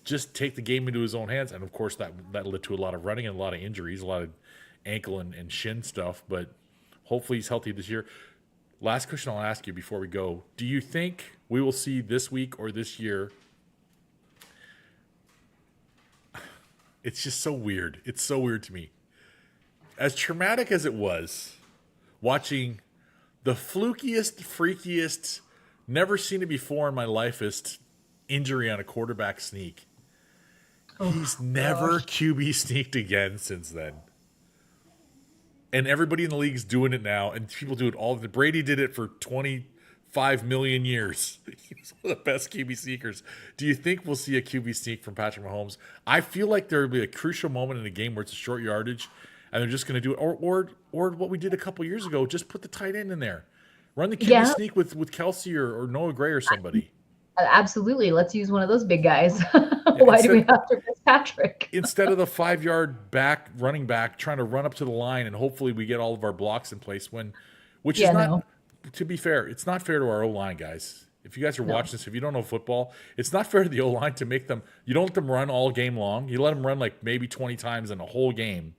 just take the game into his own hands. And of course that led to a lot of running and a lot of injuries, a lot of ankle and shin stuff. But hopefully he's healthy this year. Last question I'll ask you before we go: do you think we will see this week or this year? It's just so weird. It's so weird to me. As traumatic as it was, watching the flukiest, freakiest, never seen it before in my lifeist injury on a quarterback sneak. He's never QB sneaked again since then. And everybody in the league's doing it now, and people do it all. Brady did it for 25 million years. He was one of the best QB sneakers. Do you think we'll see a QB sneak from Patrick Mahomes? I feel like there will be a crucial moment in the game where it's a short yardage, and they're just going to do it. Or what we did a couple years ago, just put the tight end in there. Run the QB sneak with Kelsey or Noah Gray or somebody. Absolutely. Let's use one of those big guys. Why do we have to miss Patrick? Instead of the 5-yard running back trying to run up to the line and hopefully we get all of our blocks in place, which is not to be fair, it's not fair to our O-line, guys. If you guys are watching this, if you don't know football, it's not fair to the O-line to make them – you don't let them run all game long. You let them run like maybe 20 times in a whole game.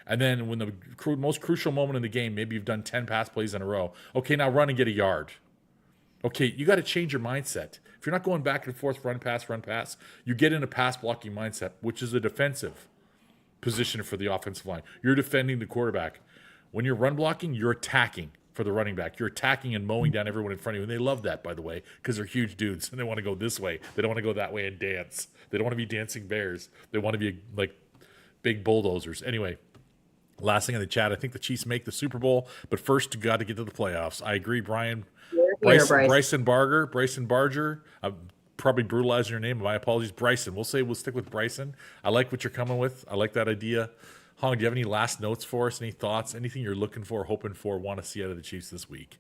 And then when the most crucial moment in the game, maybe you've done 10 pass plays in a row. Okay, now run and get a yard. Okay, you got to change your mindset. If you're not going back and forth, run, pass, you get in a pass blocking mindset, which is a defensive position for the offensive line. You're defending the quarterback. When you're run blocking, you're attacking for the running back. You're attacking and mowing down everyone in front of you. And they love that, by the way, because they're huge dudes and they want to go this way. They don't want to go that way and dance. They don't want to be dancing bears. They want to be like big bulldozers. Anyway, last thing in the chat, I think the Chiefs make the Super Bowl, but first you got to get to the playoffs. I agree, Brian. Bryson Barger. I'm probably brutalizing your name. My apologies. Bryson. We'll stick with Bryson. I like what you're coming with. I like that idea. Hong, do you have any last notes for us? Any thoughts? Anything you're looking for, hoping for, want to see out of the Chiefs this week?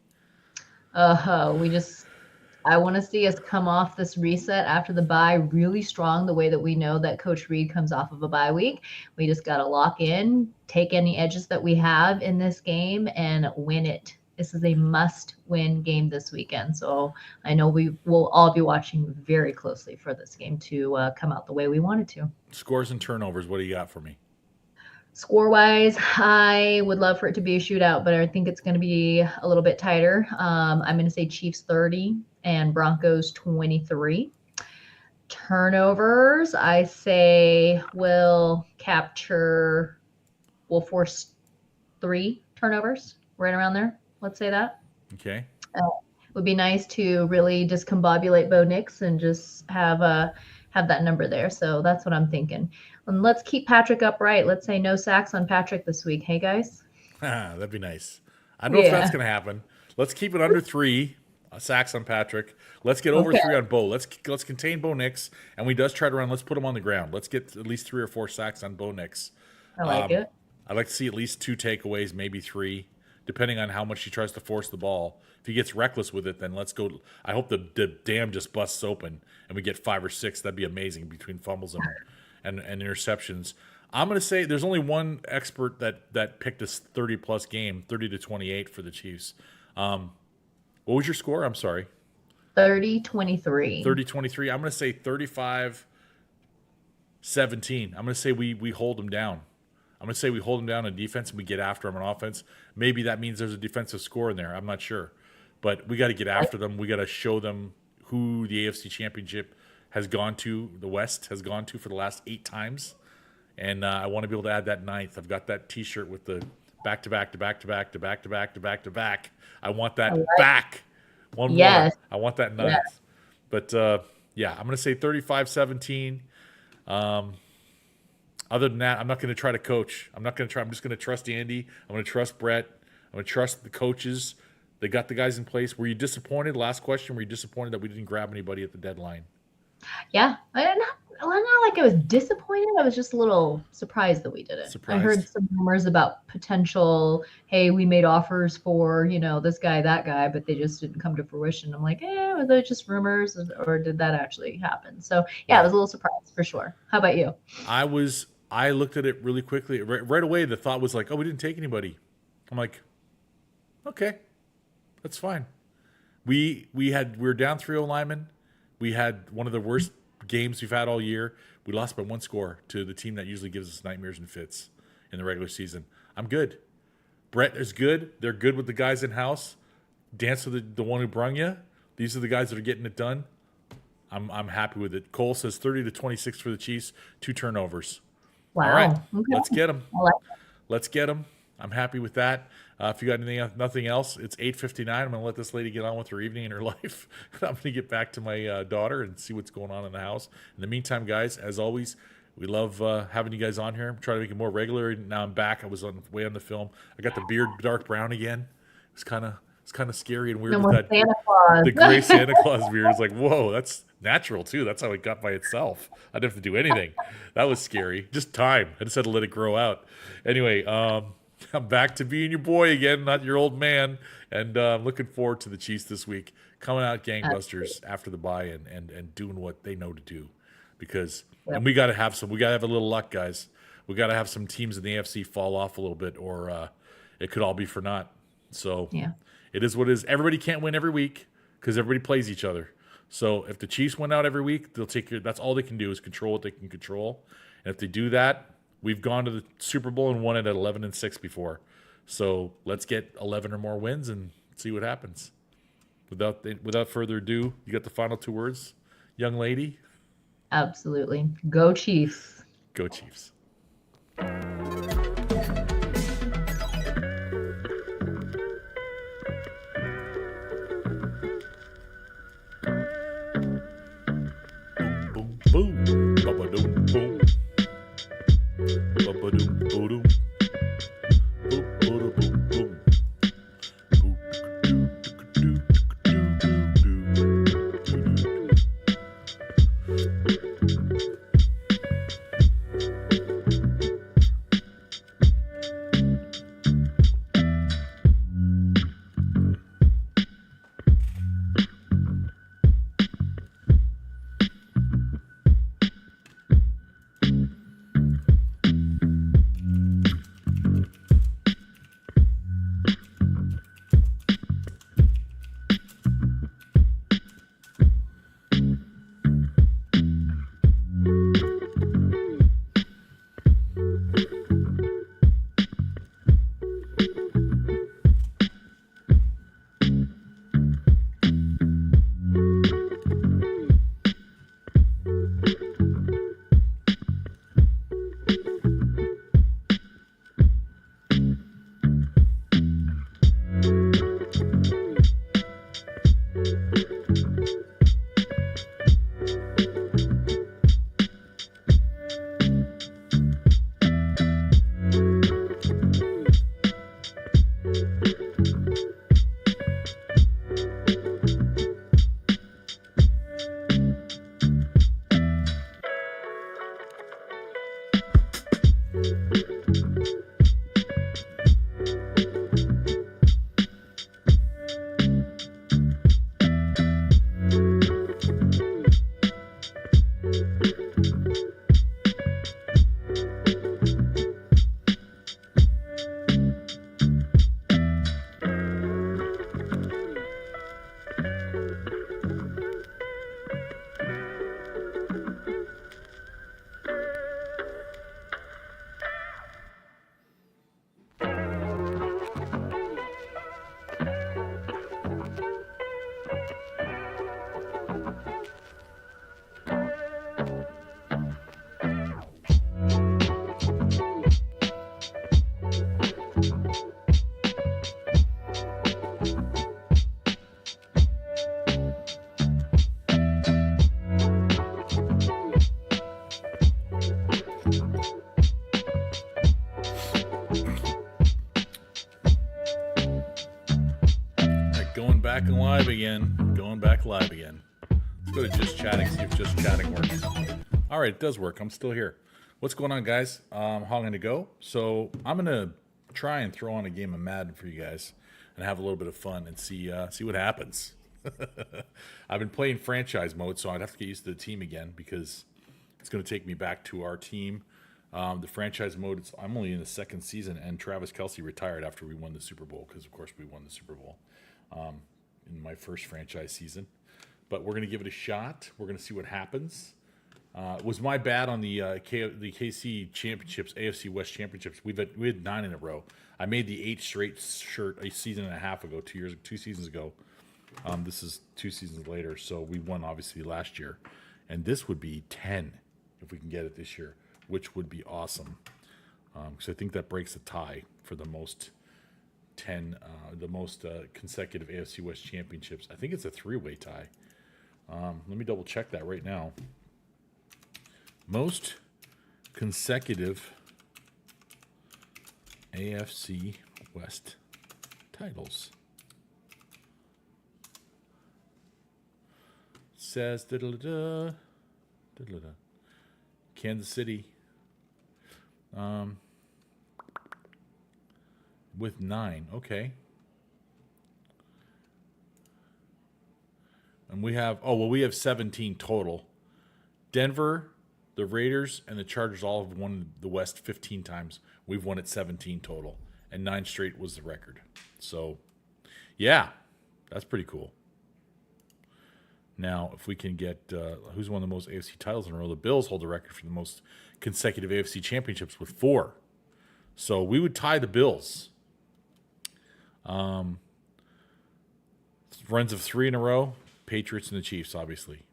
I want to see us come off this reset after the bye really strong, the way that we know that Coach Reid comes off of a bye week. We just got to lock in, take any edges that we have in this game, and win it. This is a must-win game this weekend. So I know we will all be watching very closely for this game to come out the way we want it to. Scores and turnovers, what do you got for me? Score-wise, I would love for it to be a shootout, but I think it's going to be a little bit tighter. I'm going to say Chiefs 30 and Broncos 23. Turnovers, I say we'll force 3 turnovers, right around there. Let's say that. Okay. It would be nice to really discombobulate Bo Nix and just have that number there. So that's what I'm thinking. And let's keep Patrick upright. Let's say no sacks on Patrick this week. Hey, guys? That'd be nice. I don't know if that's going to happen. Let's keep it under 3 sacks on Patrick. Let's get over 3 on Bo. Let's contain Bo Nix. And when he does try to run, let's put him on the ground. Let's get at least 3 or 4 sacks on Bo Nix. I like it. I'd like to see at least 2 takeaways, maybe 3, depending on how much he tries to force the ball. If he gets reckless with it, then let's go. I hope the dam just busts open and we get 5 or 6. That'd be amazing between fumbles and interceptions. I'm going to say there's only one expert that picked a 30-plus game, 30-28 for the Chiefs. What was your score? I'm sorry. 30-23. 30-23. I'm going to say 35-17. I'm going to say we hold them down. I'm going to say we hold them down on defense and we get after them on offense. Maybe that means there's a defensive score in there. I'm not sure. But we got to get after them. We got to show them who the AFC Championship has gone to, the West has gone to for the last 8 times. And I want to be able to add that 9th. I've got that T-shirt with the back-to-back. I want that back. One more. I want that 9th. Yes. But, I'm going to say 35-17. Other than that, I'm not going to try to coach. I'm just going to trust Andy. I'm going to trust Brett. I'm going to trust the coaches. They got the guys in place. Were you disappointed? Last question. Were you disappointed that we didn't grab anybody at the deadline? Yeah. Not like I was disappointed. I was just a little surprised that we did it. I heard some rumors about potential, hey, we made offers for, this guy, that guy, but they just didn't come to fruition. I'm like, were those just rumors or did that actually happen? So, I was a little surprised for sure. How about you? I looked at it really quickly. Right away, the thought was like, oh, we didn't take anybody. I'm like, okay, that's fine. We were down 3-0 linemen. We had one of the worst games we've had all year. We lost by 1 score to the team that usually gives us nightmares and fits in the regular season. I'm good. Brett is good. They're good with the guys in-house. Dance with the one who brung you. These are the guys that are getting it done. I'm happy with it. Cole says 30-26 for the Chiefs, 2 turnovers. Wow. All right, okay. Let's get them. I like it. Let's get them. I'm happy with that. If you got nothing else, it's 8:59. I'm going to let this lady get on with her evening and her life. I'm going to get back to my daughter and see what's going on in the house. In the meantime, guys, as always, we love having you guys on here. I'm trying to make it more regular. Now I'm back. I was way on the film. I got the beard dark brown again. It's kind of scary and weird. No with that Santa Claus. The gray Santa Claus beard is like, whoa, that's natural too. That's how it got by itself. I didn't have to do anything. That was scary. Just time. I just had to let it grow out. Anyway, I'm back to being your boy again, not your old man. And I'm looking forward to the Chiefs this week. Coming out gangbusters after the bye and doing what they know to do. Because and we gotta have a little luck, guys. We gotta have some teams in the AFC fall off a little bit, or it could all be for naught. So It is what it is. Everybody can't win every week because everybody plays each other. So if the Chiefs win out every week, they'll take care. That's all they can do is control what they can control. And if they do that, we've gone to the Super Bowl and won it at 11-6 before. So let's get 11 or more wins and see what happens. Without further ado, you got the final 2 words, young lady? Absolutely. Go Chiefs. Go Chiefs. Boom, boom, ba-ba-doom, boom. Ba-ba-doom, boom. Boom, boom, boom, boom. Going back live again. Let's go to Just Chatting, see if Just Chatting works. All right, it does work. I'm still here. What's going on, guys? How I'm going to go? So I'm going to try and throw on a game of Madden for you guys and have a little bit of fun and see what happens. I've been playing franchise mode, so I'd have to get used to the team again because it's going to take me back to our team. The franchise mode, I'm only in the 2nd season, and Travis Kelce retired after we won the Super Bowl because, of course, we won the Super Bowl in my first franchise season. But we're going to give it a shot. We're going to see what happens. It was my bad on the KC championships, AFC West championships. We had 9 in a row. I made the 8 straight shirt a season and a half ago, 2 seasons ago. This is 2 seasons later, so we won obviously last year, and this would be 10 if we can get it this year, which would be awesome. Because I think that breaks a tie for the most consecutive AFC West championships. I think it's a 3-way tie. Let me double check that right now. Most consecutive AFC West titles. Says Kansas City with 9. Okay. And we have 17 total. Denver, the Raiders, and the Chargers all have won the West 15 times. We've won it 17 total, and 9 straight was the record. So, Yeah, that's pretty cool. Now, if we can get who's won the most AFC titles in a row, the Bills hold the record for the most consecutive AFC championships with 4. So we would tie the Bills. Runs of 3 in a row, Patriots and the Chiefs, obviously.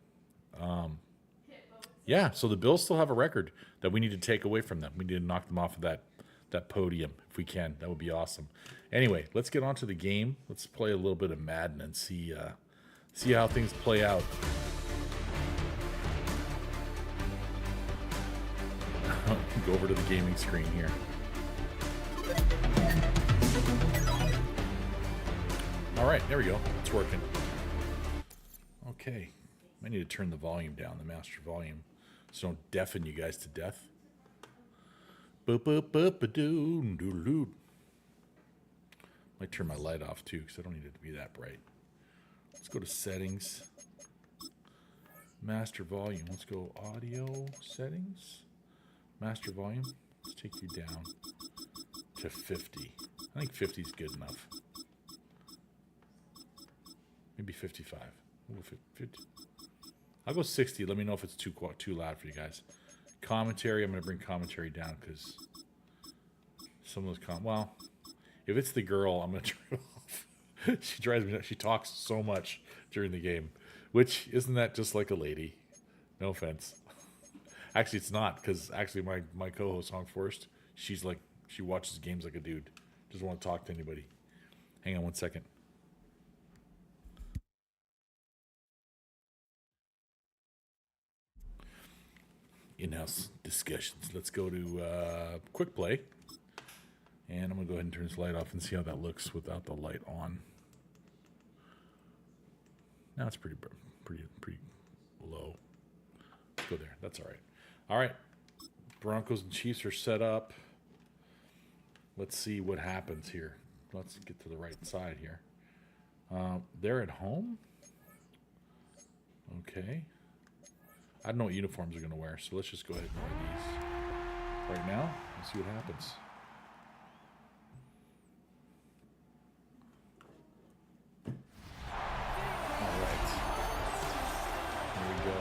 Yeah, so the Bills still have a record that we need to take away from them. We need to knock them off of that podium if we can. That would be awesome. Anyway, let's get on to the game. Let's play a little bit of Madden and see how things play out. Go over to the gaming screen here. All right, there we go. It's working. Okay. I need to turn the volume down, the master volume, so don't deafen you guys to death. Boop-boop-boop-a-doo-doo-doo. Might turn my light off too, because I don't need it to be that bright. Let's go to settings. Master volume. Let's go audio settings. Master volume. Let's take you down to 50. I think 50 is good enough. Maybe 55. We'll go 50. I'll go 60. Let me know if it's too loud for you guys. Commentary. I'm going to bring commentary down because some of those well, if it's the girl, I'm going to turn it off. She drives me nuts. She talks so much during the game, which isn't that just like a lady? No offense. Actually, it's not, because actually my co-host Honk Forrest, she watches games like a dude. Doesn't want to talk to anybody. Hang on one second. In-house discussions. Let's go to quick play, and I'm gonna go ahead and turn this light off and see how that looks without the light on. Now it's pretty low. Let's go there. That's all right. All right. Broncos and Chiefs are set up. Let's see what happens here. Let's get to the right side here. They're at home. Okay. I don't know what uniforms they're going to wear, so let's just go ahead and wear these right now and see what happens. All right. Here we go.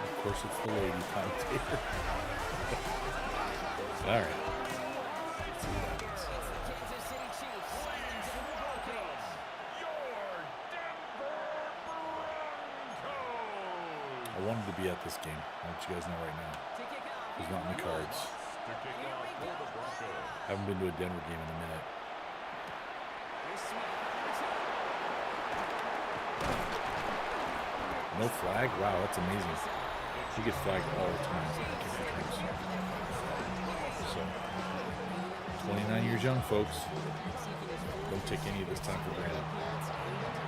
Of course, it's the lady commentator. All right. Let's see what happens. I wanted to be at this game. I'll let you guys know right now. It's not in the cards. I haven't been to a Denver game in a minute. No flag? Wow, that's amazing. You get flagged all the time. So, 29 years young, folks. Don't take any of this time for granted.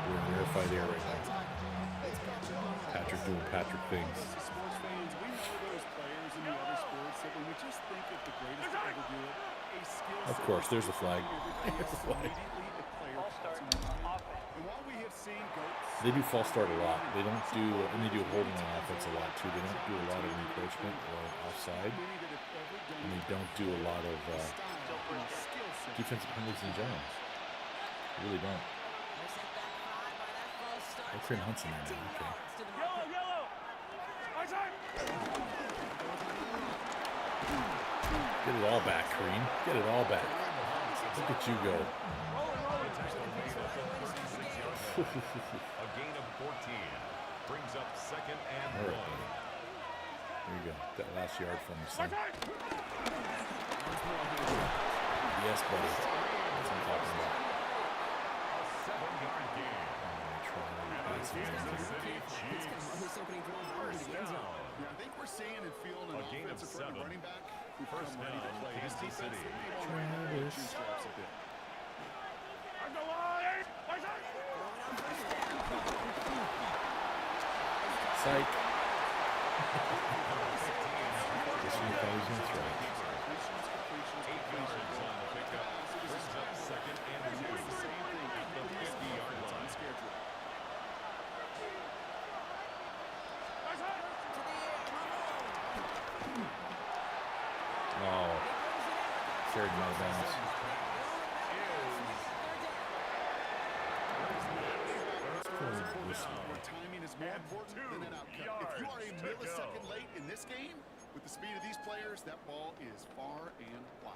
We're in rarefied air right now. Patrick doing Patrick things. Of course, there's a flag. There's a flag. They do false start a lot. They don't do, and they do holding on offense a lot too. They don't do a lot of encroachment or offside, and they don't do a lot of defensive penalties in general. They really don't. Oh, Kareem Hunt's in there now. Okay. Get it all back, Kareem. Get it all back. Look at you go. A gain of 14 brings up second and All right, 1. There you go. That last yard for me, son. Yes, buddy. That's what I'm talking about. A 7-yard gain. I think we're seeing and feeling an offensive running back who First ready to down, play. His Kansas defense City. bootstraps a bit. Psych. Guess we thought he was going to throw it. 8 yards on the pickup. Brings up second and 2 at the 50-yard line. Oh. Carried him out of bounds. this way. Where timing is more important than an outcome. If you are a millisecond late in this game, with the speed of these players, that ball is far and wide.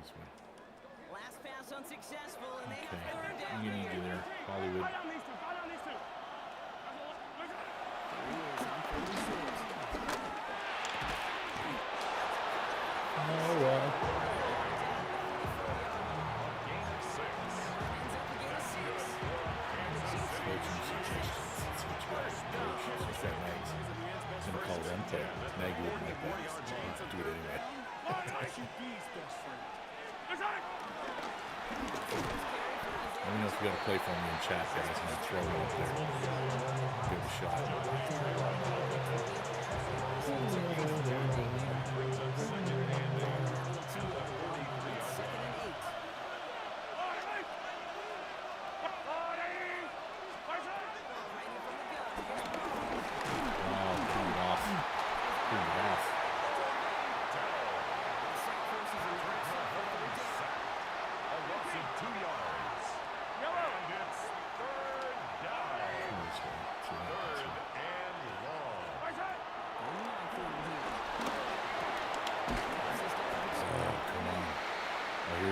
This way. Last pass unsuccessful, and they Okay. have third down. You need you there, Hollywood. Oh well. I'm gonna call them play. Mag wouldn't like that. Let's do it anyway. Let me know if you got a play for me in chat, guys, and I'll throw it up there. Give it a shot.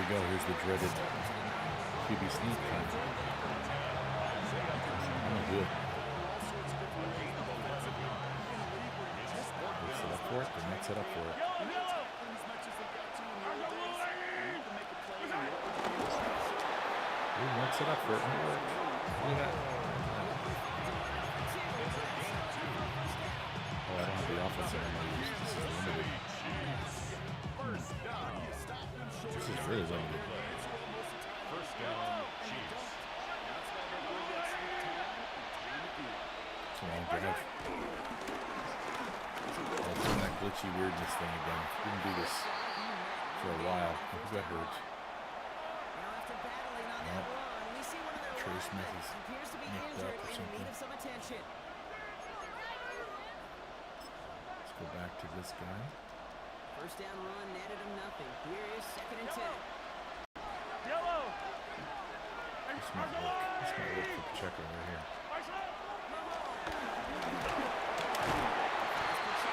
Here's the dreaded QB sneak time. Oh, good. They set up for it. They're not set up for it. They're not set up for it. Look at that. Oh, I don't have the offense in my use. This is limited. This is really limited. First down, Chiefs. It's a long drive. Let's turn that glitchy weirdness thing again. We didn't do this for a while. Who got hurt? No. Trey Smith is nicked up or something. Let's go back to this guy. First down run netted him nothing. Here is 2nd and 10. Yellow. This might work. This might work for Pacheco right here.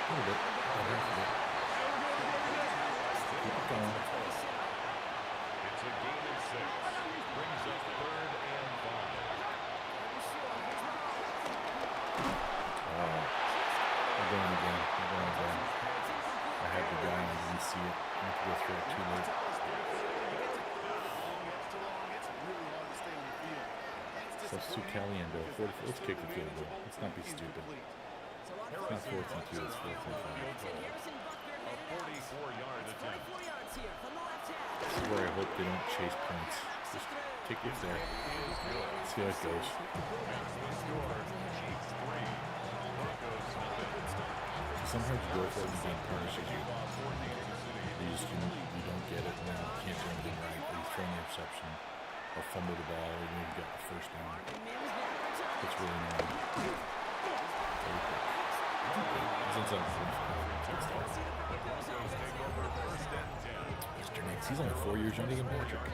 A little bit. About half of it. Keep it going. It's a gain of 6. Brings up 3rd and 5. We're going again. We're going again. I had the guy and I didn't see it. I have to go through it too late. Substitute Caliendo. Let's kick the field goal. Let's not be stupid. It's not 4th and 2, it's 4th and 5. A 44-yard attempt. This is where I hope they don't chase points. Just kick it there. See how it goes. Sometimes you go for it and the game punishes you. You don't get it now. You can't do anything right. Or you throw an interception or fumble the ball and you got the first down. It's really annoying. Very quick. He's inside the 45. Mr. Nix, he's only 4 years younger than Patrick.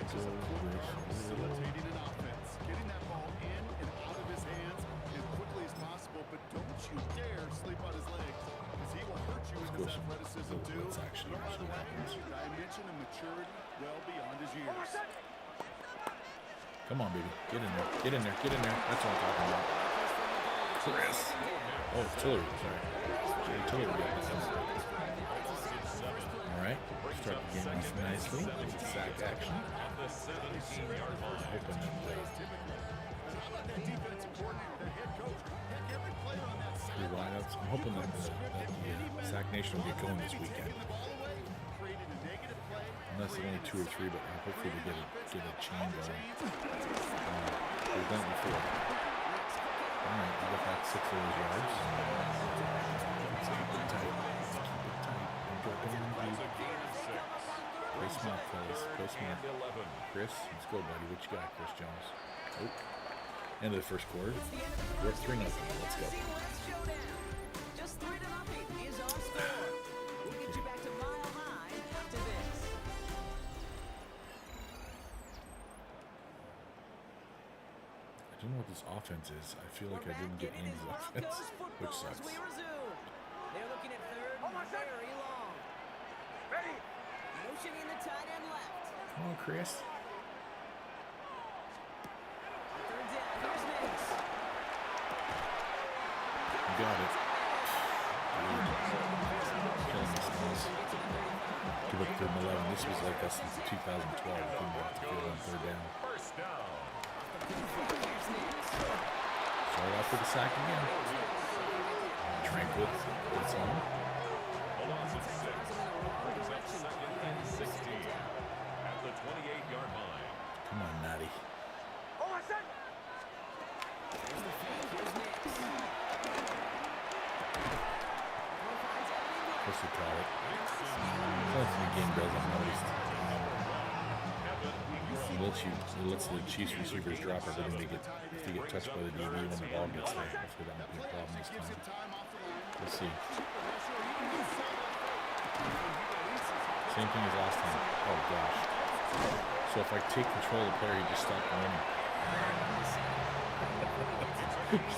Facilitating an offense, getting that ball in and out of his hands as quickly as possible, but don't you dare sleep on his legs, because he will hurt you with his athleticism too. What's actually happens. Dimension and maturity well beyond his years. Come on, baby. Get in there. Get in there. Get in there. That's what I'm talking about. Chris. Oh, Tillery. Sorry. Jerry Tillery got this one. All right. Start the game off nicely. Sack action. Hoping that the wideouts. I'm hoping that the Sack Nation will get going this weekend. Unless it's only 2 or 3, but hopefully they get a chain going. We've done it before. All right, we got back 6 of those yards. Let's keep it tight. Let's keep it tight. Don't drop any lead. Play smart, fellas. Play smart. Chris, let's go, buddy. What you got, Chris Jones? Oh. End of the first quarter. We're 3-0. Let's go. 3-0 is our score. We'll get you back to Mile High after this. I don't know what this offense is. I feel like I didn't get any of the offense, which sucks. We resume. They're looking at third, very long. Ready. Motioning the tight end left. Come on, Chris. Third down. Here's Nix. You got it. Killing this noise. Give up third and 11. This was like us in 2012. We couldn't go out the field on third down. First down. Start off with a sack again. Tranquil. It's on. Velocity 6. Brings up second and 16 at the 28-yard line. Come on, Natty. What's the call it? Once the game does, I've noticed. It lets the Chiefs receivers drop everything they get if they get touched by the DB when the ball gets there. Hopefully that won't be a problem this time. We'll see. Same thing as last time. Oh gosh. So if I take control of the player, he just stopped running.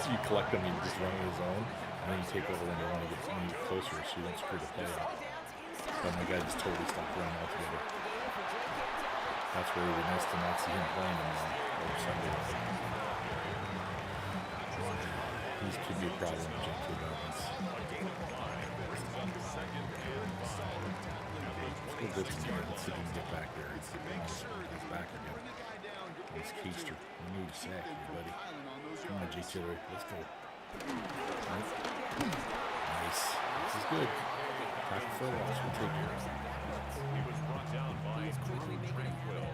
So you collect him, you just run on his own, and then you take over when you want to get closer so you don't screw the play up. But my guy just totally stopped running altogether. That's where it would be nice to not see him playing anymore. These could be a problem with jump through mountains. Let's go blitz him here. Let's see if we can get back there. He's back again. It's Keister. We need a sack here, buddy. Come on, J. Tillery. Let's go. Nice. This is good. Tackle for a loss. We'll take it. He was brought down by Tranquil.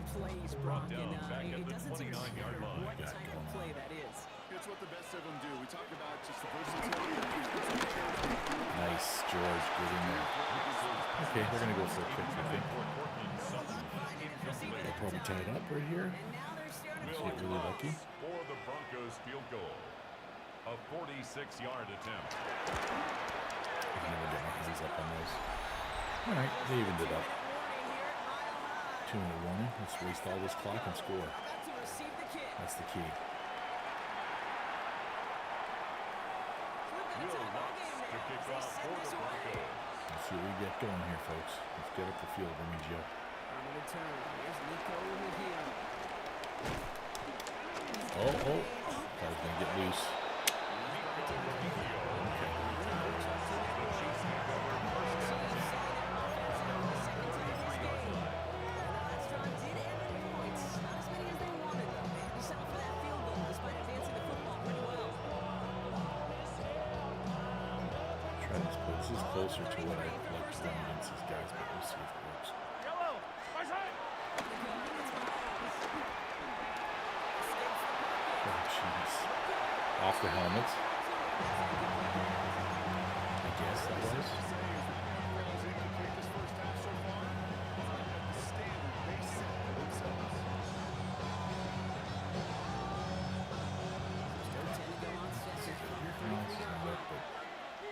Plays Brought down and, back at it the doesn't seem 29-yard clear line. what type of play that is. It's what the best of them do. We talk about just the versatility. Nice, George. Get in there. Okay, they're going to go for a quick, I think. They'll probably tie it up right here. Let's get really lucky. For the Broncos field goal. A 46-yard attempt. I can never get my hands up on those. All right, they evened it up. 2-minute warning. Let's waste all this clock and score. That's the key. Will Lutz to kick off for the Broncos. Let's see what we get going here, folks. Let's get up the field, Remigio. Oh, thought I was going to get loose. This is closer to what I'd like to run against these guys, but we'll see if it works. Oh, jeez. Off the helmets. I guess that was.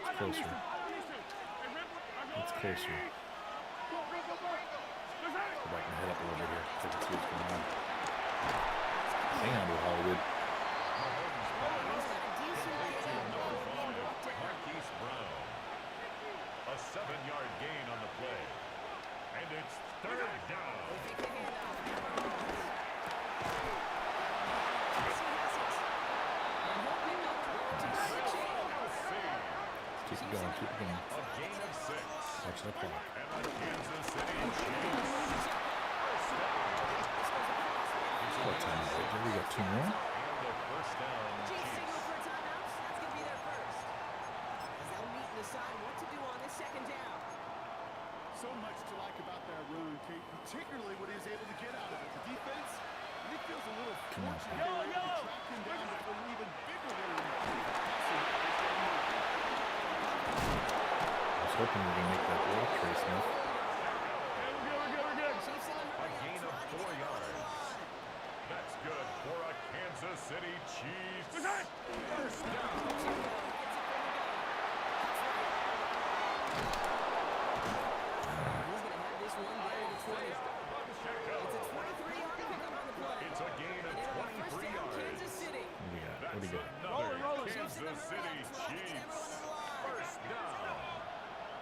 It's closer. It's closer. Go back and head up a little bit here so I can see what's going on. Hang on to Hollywood. Marquise Brown. A 7-yard gain on the play. And it's third down. Keep it going, keep it going. A gain of 6. Watch that clock. And the Kansas City Chiefs. What time is it? We got 2 more. And the first down, Chiefs. So much to like about that run, Kate, particularly what he was able to get out of it. The defense, it feels a little fortunate they were able to track him down before an even bigger run. I was hoping we were going to make that block, Trey Smith. A gain of 4 yards. That's good for a Kansas City Chiefs. First down.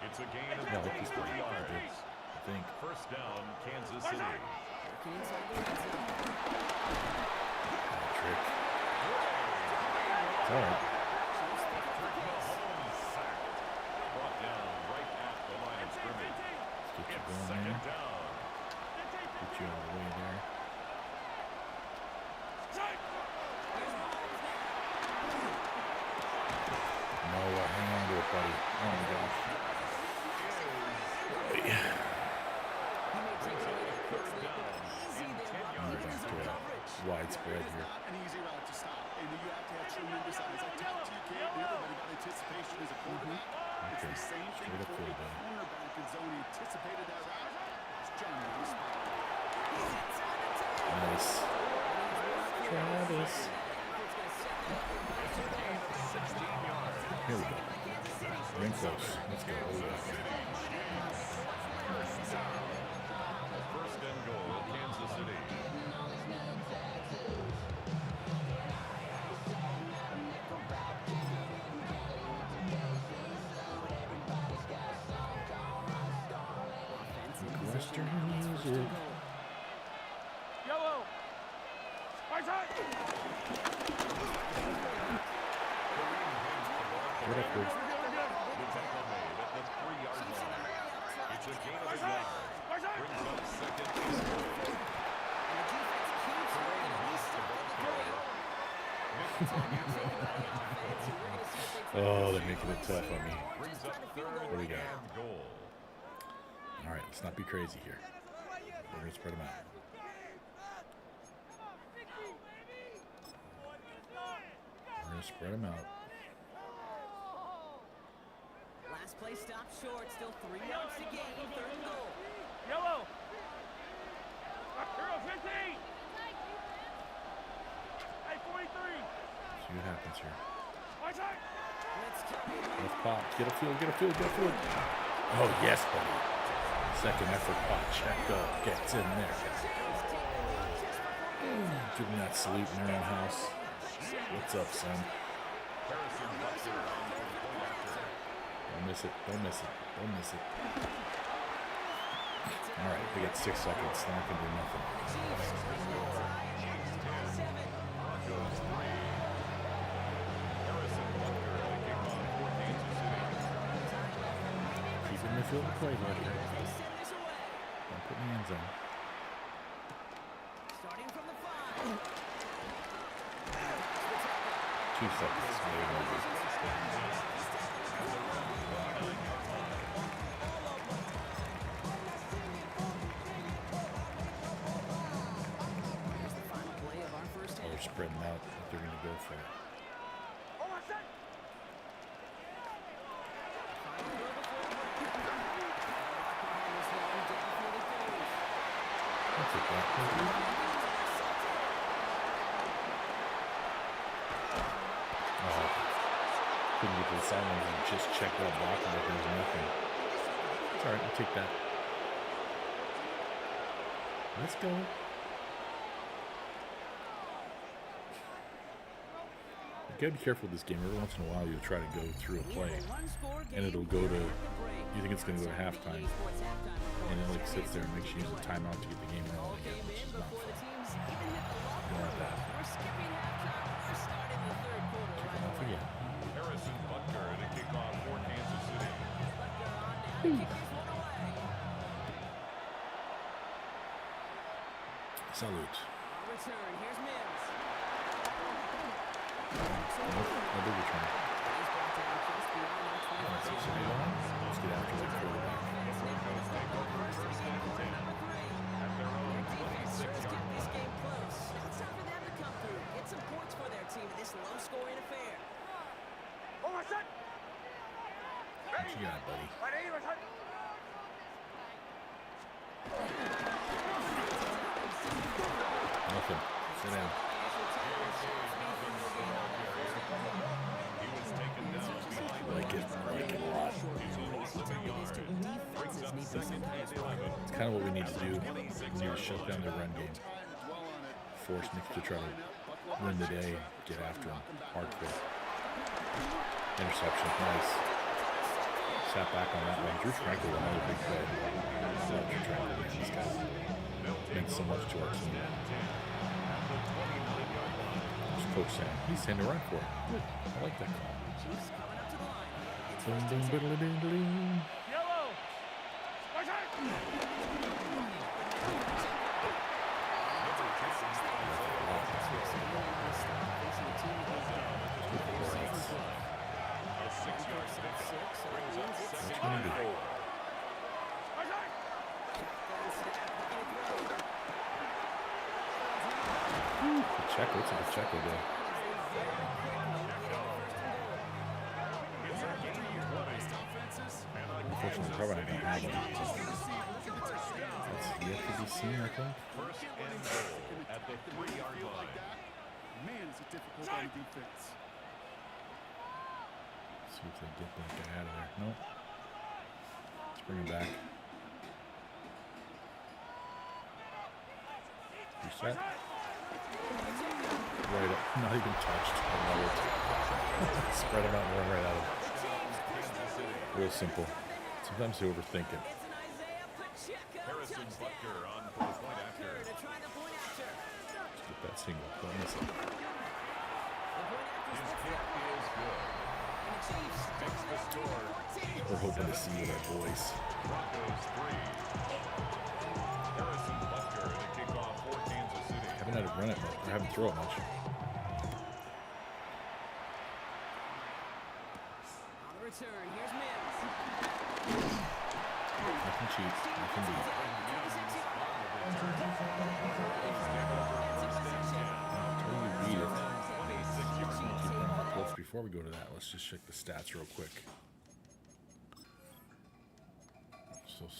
It's a gain of Yeah, 3 he's yards. I think. First down, Kansas City. Trick. It's all right. Brought down right at the line of scrimmage. Let's get you It's going second there. down. Get you out of the way there. No, hang on to it, buddy. Oh my gosh. We're back to a widespread here. Not an easy route to stop, and you have to have tremendous eyes. I talked to you, Kate, and everybody got anticipation as a quarterback. It's Okay. the same thing Straight up for a field, buddy. cornerback in zone. He anticipated that route. It's Johnny on the spot. Nice. Travis. Here we go. We're in close. Let's go. Oh, yeah. First and goal, Kansas City. Western music. Yellow. Right side. What up, Bruce? The tackle made at the 3-yard line. It's a gain of a yard. Brings up second and goal. Oh, they're making it tough on me. Brings up third What do we got? and goal. All right, let's not be crazy here. We're going to spread them out. We're going to spread them out. Last play stopped short, still 3 yards to gain, third and goal. Yellow. Hero 15. Hey, 43. See what happens here. Right side. Left pop. Get a field, get a field, get a field. Oh, yes, buddy. Second effort pop. Check go. Gets in there. Give him that sleep in their own house. What's up, son? Don't miss it. Don't miss it. Don't miss it. All right, we got 6 seconds. They're not going to do nothing. Keep in the field and play, buddy. Don't put me in the end zone. Starting from the 5. 2 seconds. Maybe. They're spreading out. They're going to go for it. That's it, that. Oh, couldn't get to the sidelines and just check that block and there was nothing. It's all right. I'll take that. Let's go. You gotta be careful with this game. Every once in a while, you'll try to go through a play, and it'll go to. You think it's going to go to halftime, and it like sits there and makes you use a timeout to get the game rolling again, which is not fun. You want that. Kick it off again. Harrison Butker to kick off for Kansas City. Salute. Return, here's Mims. No big return. Let's get after the quarterback. This game close. Now it's time for them to come through. Get some points for their team in this low-scoring affair. What you got, buddy? Nothing. Sit down. Like it a lot. It's kind of what we need to do. We need to shut down their run game. Force Nick to try to win the day, get after him. Hardcore. Interception. Nice. sat back on that one. Drew Tranquil, another big play. Drew Tranquil, man, this guy meant so much to our team. There's Coach saying, he's saying to run for it. Good. I like that call. Boom, boom, biddly, diddly. Yellow. Pacheco, what's a Pacheco do? Unfortunately, probably not going to have one. That's yet to be seen, I think. First and goal at the 3-yard line. Man, it's a difficult on defense. See if they get that guy out of there. Nope. Let's bring him back. Reset. Right up. Not even touched. I love it. Spread him out and run right out of it. Real simple. Sometimes they overthink it. Harrison Butker on for the point after. Let's get that single. Don't miss it. His kick is good. Makes the score. We're hoping to see you, that boys. Broncos 3. Harrison Butker to kick off for Kansas City. Haven't had to run it much. Or haven't thrown it much. On the return, here's Mims. Nothing cheap. Nothing deep. Before we go to that, let's just check the stats real quick.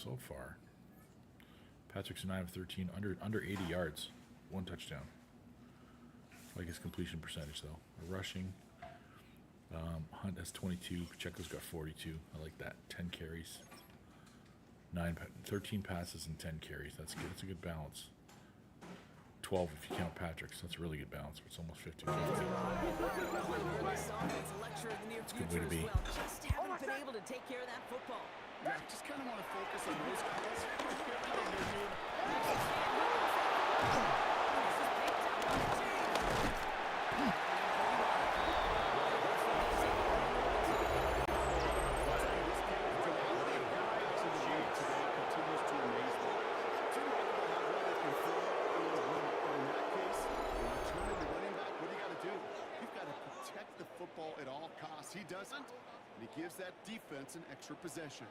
So far, Patrick's and I have 13 under 80 yards, 1 touchdown. I like his completion percentage though. Rushing, Hunt has 22. Pacheco's got 42. I like that. 10 carries, 13 passes and 10 carries. That's good. That's a good balance. 12 if you count Patrick's. That's a really good balance. It's almost 50. It's a good way to be. Just haven't been able to take care of that football. Yeah, just kind of want to focus on those guys. At all costs. He doesn't, and he gives that defense an extra possession.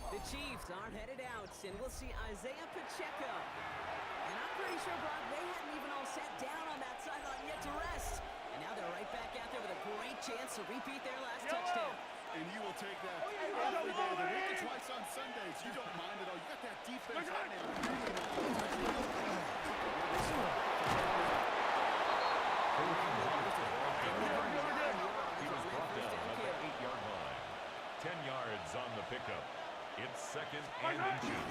The Chiefs are headed out, and we'll see Isaiah Pacheco. And I'm pretty sure, Brock, they hadn't even all sat down on that sideline yet to rest. And now they're right back out there with a great chance to repeat their last touchdown. And you will take that every day of the week and twice on Sundays. You don't mind at all. You got that defense right now. He was brought down at the 8-yard line. 10 yards on the pickup. It's second and inches.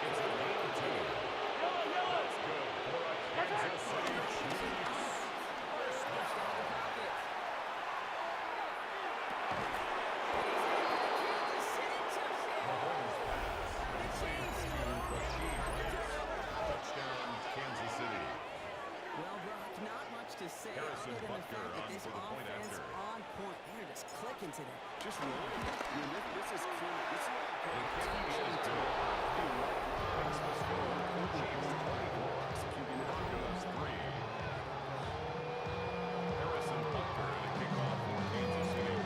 It's a gain of 2. That's good for a Kansas City Chiefs. First down. Touchdown, Kansas City. Well, Brock, not much to say Harrison other than the Butker fact that on this for the point offense after. on point. They're just clicking today. Just roll. I mean, this is clear. This is The kick is good. Makes the score. Chiefs 24. Broncos 3. Harrison Butker to kick off for Kansas City.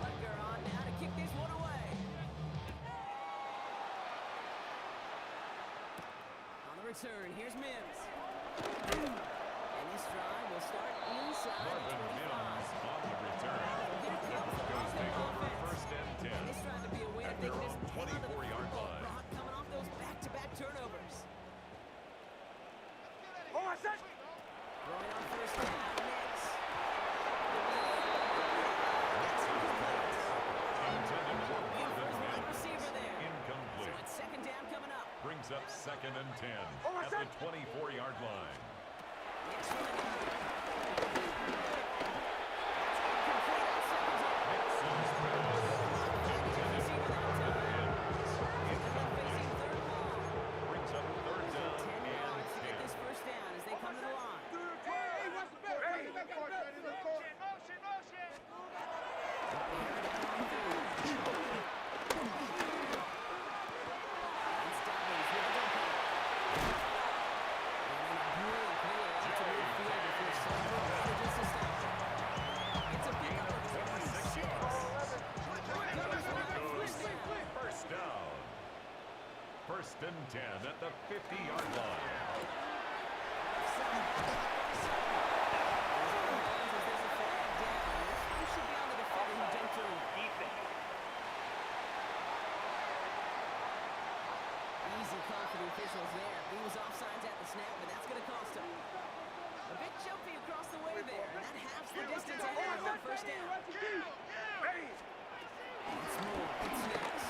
Butker on now to kick this one away. On the return, here's Mims. And this drive will start inside Marvin the 25. Mims on the return. Broncos take over first and 10. And this drive to be a way At to their take own this 24-yard line. Brock coming off those back-to-back turnovers. Throwing on first down, Mims. Intended for Marvin Wide Mims. receiver there. So Incomplete. it's second down coming up. Brings up 2nd and 10 at the 24-yard line. Brings up 3rd down and 10. This first down as they come to the line. First down. 1st and 10 at the 50-yard line. Easy call for the officials there. He was offsides at the snap, but that's going to cost him. A bit jumpy across the way there, and that halves the distance ahead on 1st down. It's more. It's next.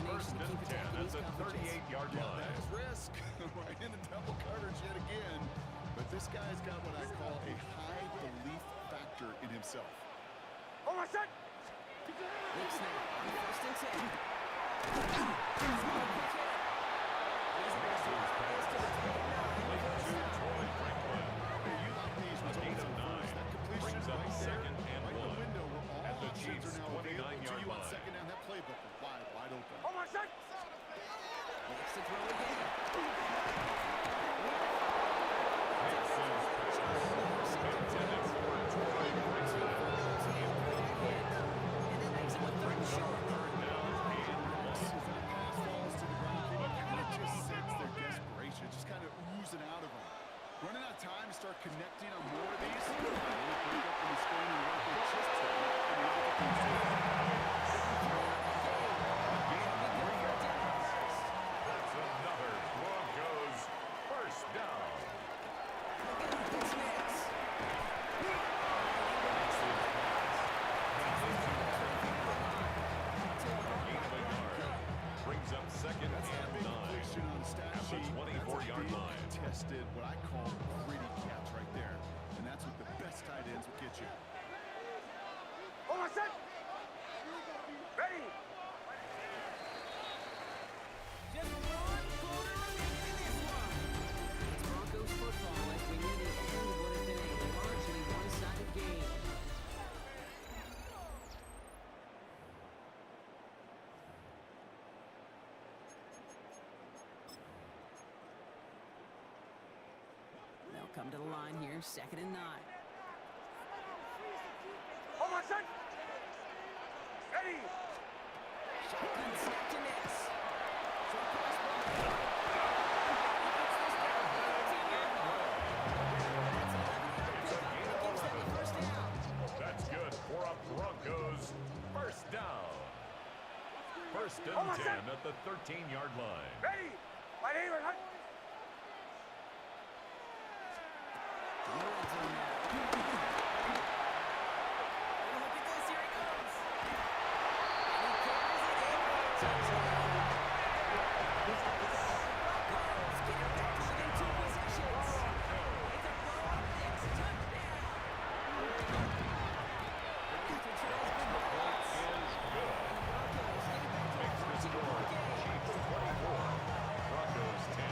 First and 10 at the 38-yard line. That is risk. Right in the double coverage yet again. But this guy's got what I call a high belief factor in himself. Oh, my son! Big snap on 1st and 10. Brings up 2nd and 1 at the Chiefs' 29-yard line. Second down, that playbook was wide open. Oh, my son! Makes the throw again. And then makes it with 3rd and short. Pass falls to the ground. You kind of just sense their desperation, just kind of oozing out of them. Running out of time to start connecting on more of these. That's another Broncos first down. Brings up 2nd and 9 at the 24-yard line. Tested what I call gritty catch right there. And that's what the best tight ends will get you. Oh, my son! Ready! Just one quarter remaining in this one. It's Broncos football as we near the end of what has been a largely one-sided game. They'll come to the line here, 2nd and 9. Oh, my son! Ready! Shotgun snap to miss. Short pass ball. That's good for a Broncos first down. 1st and 10 at the 13-yard line. Ready! My neighbor, hunt! Look at this, here he goes! And he carries it in for a touchdown! Broncos get it back within 2 possessions! It's a Broncos touchdown! After Trail's good balance, and the Broncos get it back to a 14-point game. Chiefs 24, Broncos 10.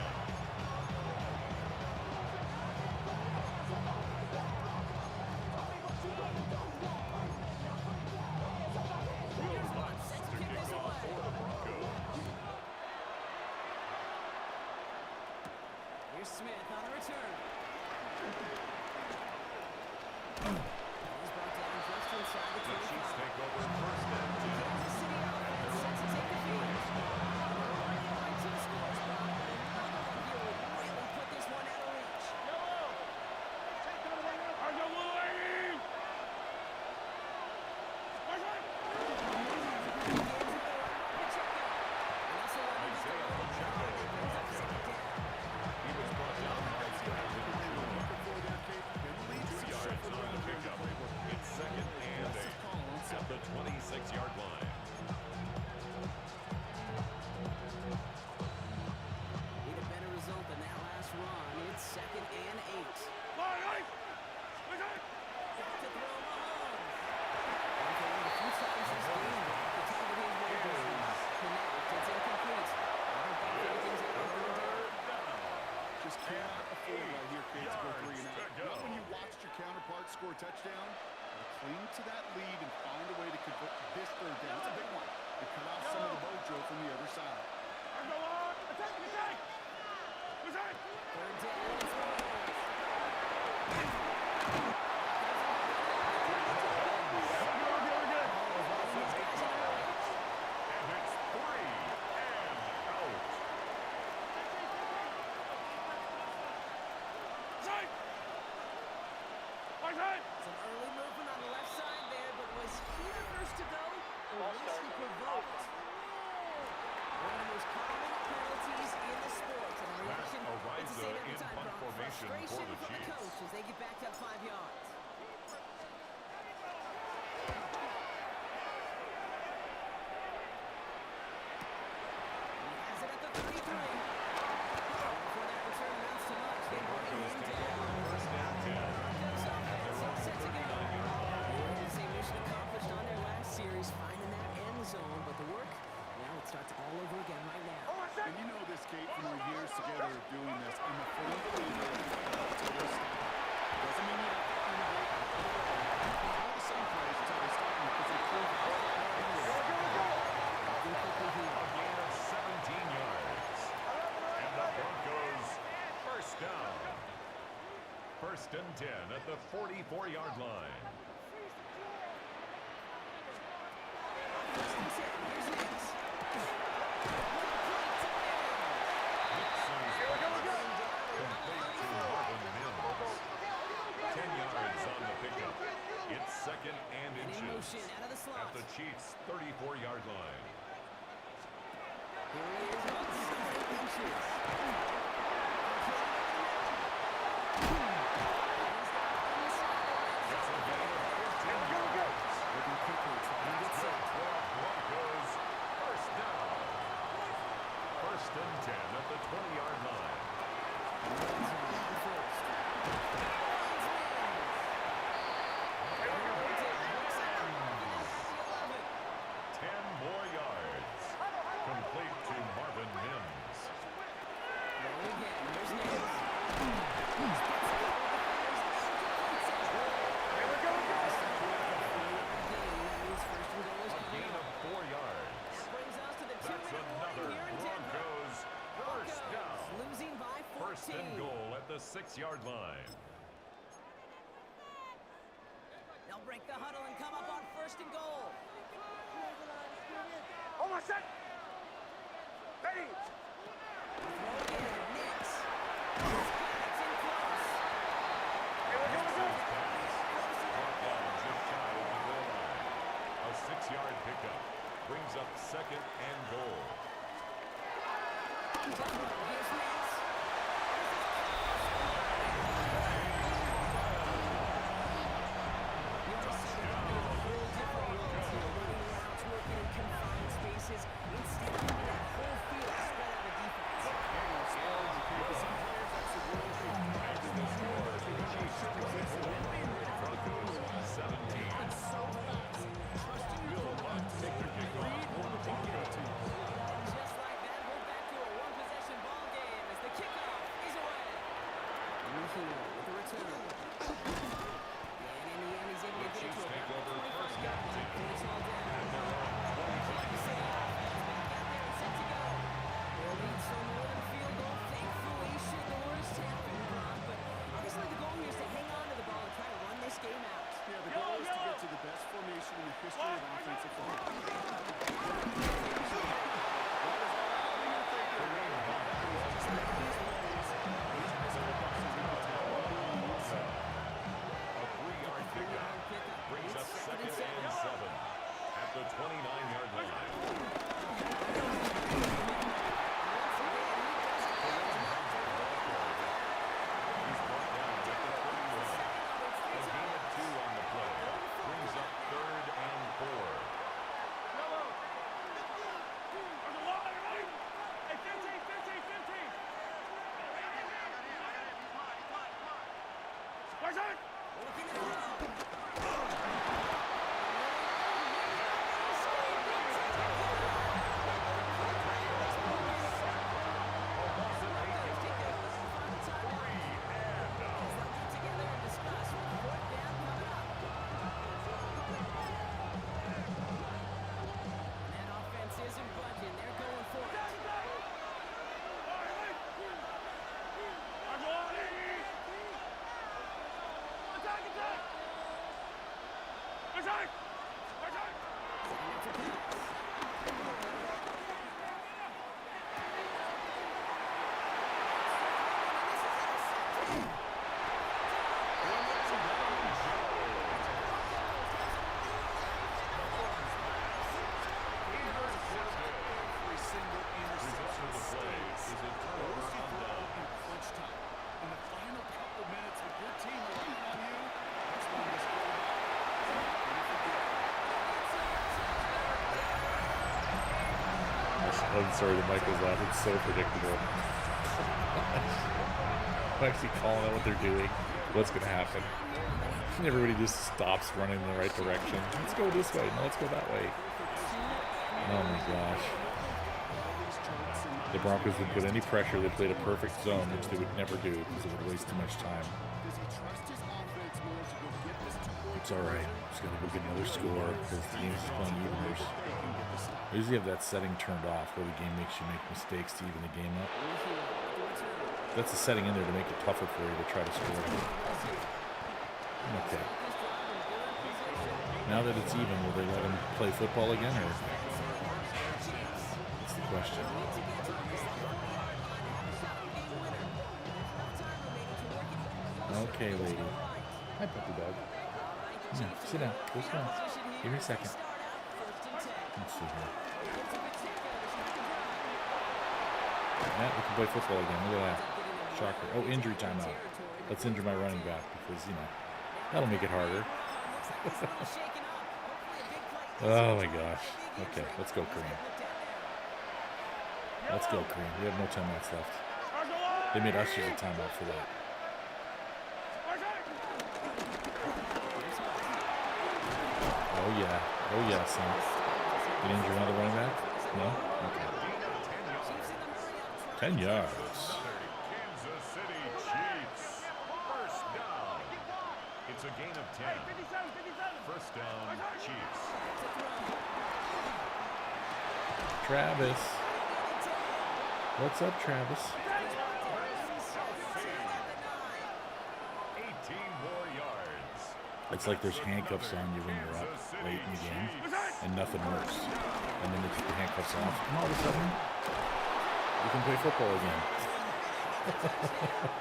Here's Smith on the return. He's brought down just inside the 25. The Chiefs take over 1st and 10. Kansas City offense set to take the field. Running by 2 scores, Bob. Another one here will really put this one out of reach. Isaiah Pacheco. He was brought score a touchdown, cling to that lead and find a way to convert this third down. It's a big one. To cut off some of the mojo from the other side. Third down. Some early movement on the left side there, but was he the first to go, or was he provoked? One of the most common penalties in the sport, and the reaction, it's the same every time, Brock. Frustration from the coach as they get backed up 5 yards. He has it at the 33. Before that return amounts to much, they bring him down. Accomplished on their last series, finding that end zone, but the work, now it starts all over again right now. And you know this, Kate, from our years together of doing this. I'm a firm believer until they stop. Doesn't mean you have to innovate. All the same players until they stop them because they prove it. A gain of 17 yards. And the Broncos first down. First and 10 at the 44-yard line. It's second and inches at the Chiefs' 34-yard line. Here he is on second inches. It's a gain of 14 yards. Looking quickly, trying to get set. Broncos first down. First and 10 at the 20-yard line. First and goal at the 6-yard line. They'll break the huddle and come up on first and goal. Almost set. Ready. Nix. It's in close. A 6-yard pickup brings up second and goal. I'm sorry, the mic was off. It's so predictable. I'm actually calling out what they're doing, what's going to happen. And everybody just stops running in the right direction. Let's go this way. No, let's go that way. Oh my gosh. The Broncos would put any pressure. They played a perfect zone, which they would never do because it would waste too much time. It's all right. Just got to go get another score because the game's playing eveners. I usually have that setting turned off where the game makes you make mistakes to even the game up. That's a setting in there to make it tougher for you to try to score. Okay. Now that it's even, will they let him play football again, or? That's the question. Okay, lady. Hi, puppy dog. No, sit down. Go sit down. Give me a second. Let's see here. Yeah, we can play football again. Look at that. Shocker. Oh, injury timeout. Let's injure my running back because, you know, that'll make it harder. Oh, my gosh. Okay, let's go, Kareem. Let's go, Kareem. We have no timeouts left. They made us use a timeout for that. Oh, yeah. Oh, yeah, son. You didn't injure another running back? No? Okay. 10 yards. Kansas City Chiefs. First down. It's a gain of 10. First down, Chiefs. Travis. What's up, Travis? 18 more yards. It's like there's handcuffs on you when you're up late in the game, and nothing works. And then they take the handcuffs off, and all of a sudden, you can play football again.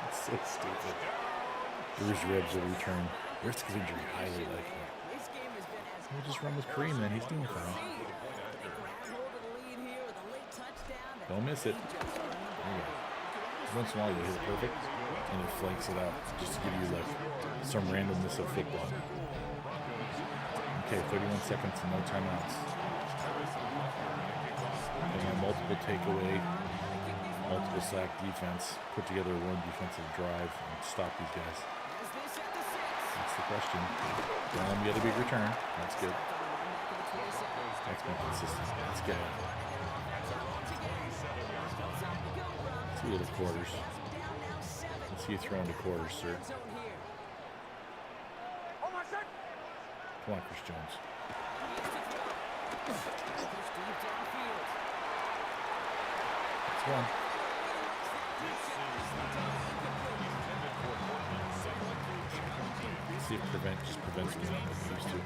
It's so stupid. Bruce Ribs will return. Risk of injury highly likely. We'll just run with Kareem then. He's doing fine. Don't miss it. There you go. Once in a while you hit it perfect, and it flanks it out just to give you like some randomness of football. Okay, 31 seconds and no timeouts. And multiple takeaway, multiple sack defense. Put together one defensive drive and stop these guys. That's the question. Don't let me get a big return. That's good. That's been consistent. That's good. Let's see the quarters. Let's see you throw into quarters, sir. Come on, Chris Jones. That's one. Let's see if just prevents me like it used to.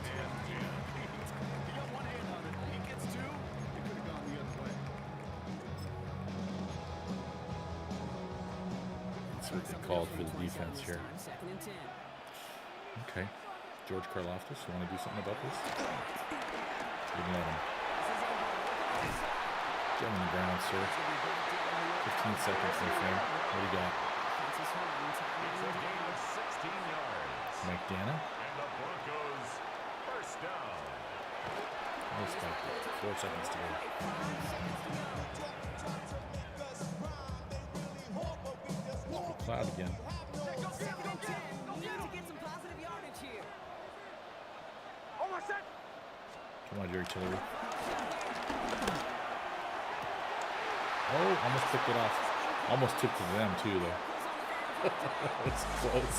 That's what they called for the defense here. Okay. George Karlaftis, you want to do something about this? Didn't let him. Get on the ground, sir. 15 seconds in the frame. What do you got? It's a gain of 16 yards. Mike Dana? And the Broncos first down. Let's stop it. 4 seconds to go. Cloud again. Come on, Jerry Tillery. Oh, almost tipped it off. Almost tipped it to them, too, though. It's close.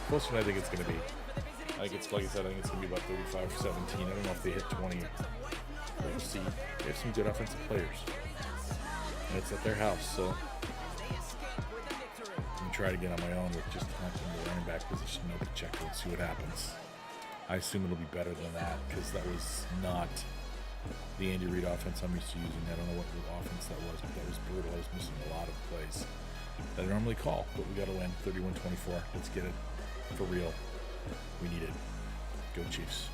Closer than I think it's going to be. I think it's, like I said, I think it's going to be about 35-17. I don't know if they hit 20. We'll see. They have some good offensive players. And it's at their house, so I'm going to try to get on my own with just hunting the running back position. Nobody check it and see what happens. I assume it'll be better than that because that was not the Andy Reid offense I'm used to using. I don't know what the offense that was, but that was brutal. I was missing a lot of plays that I normally call, but we got to win 31-24. Let's get it for real. We need it. Go Chiefs.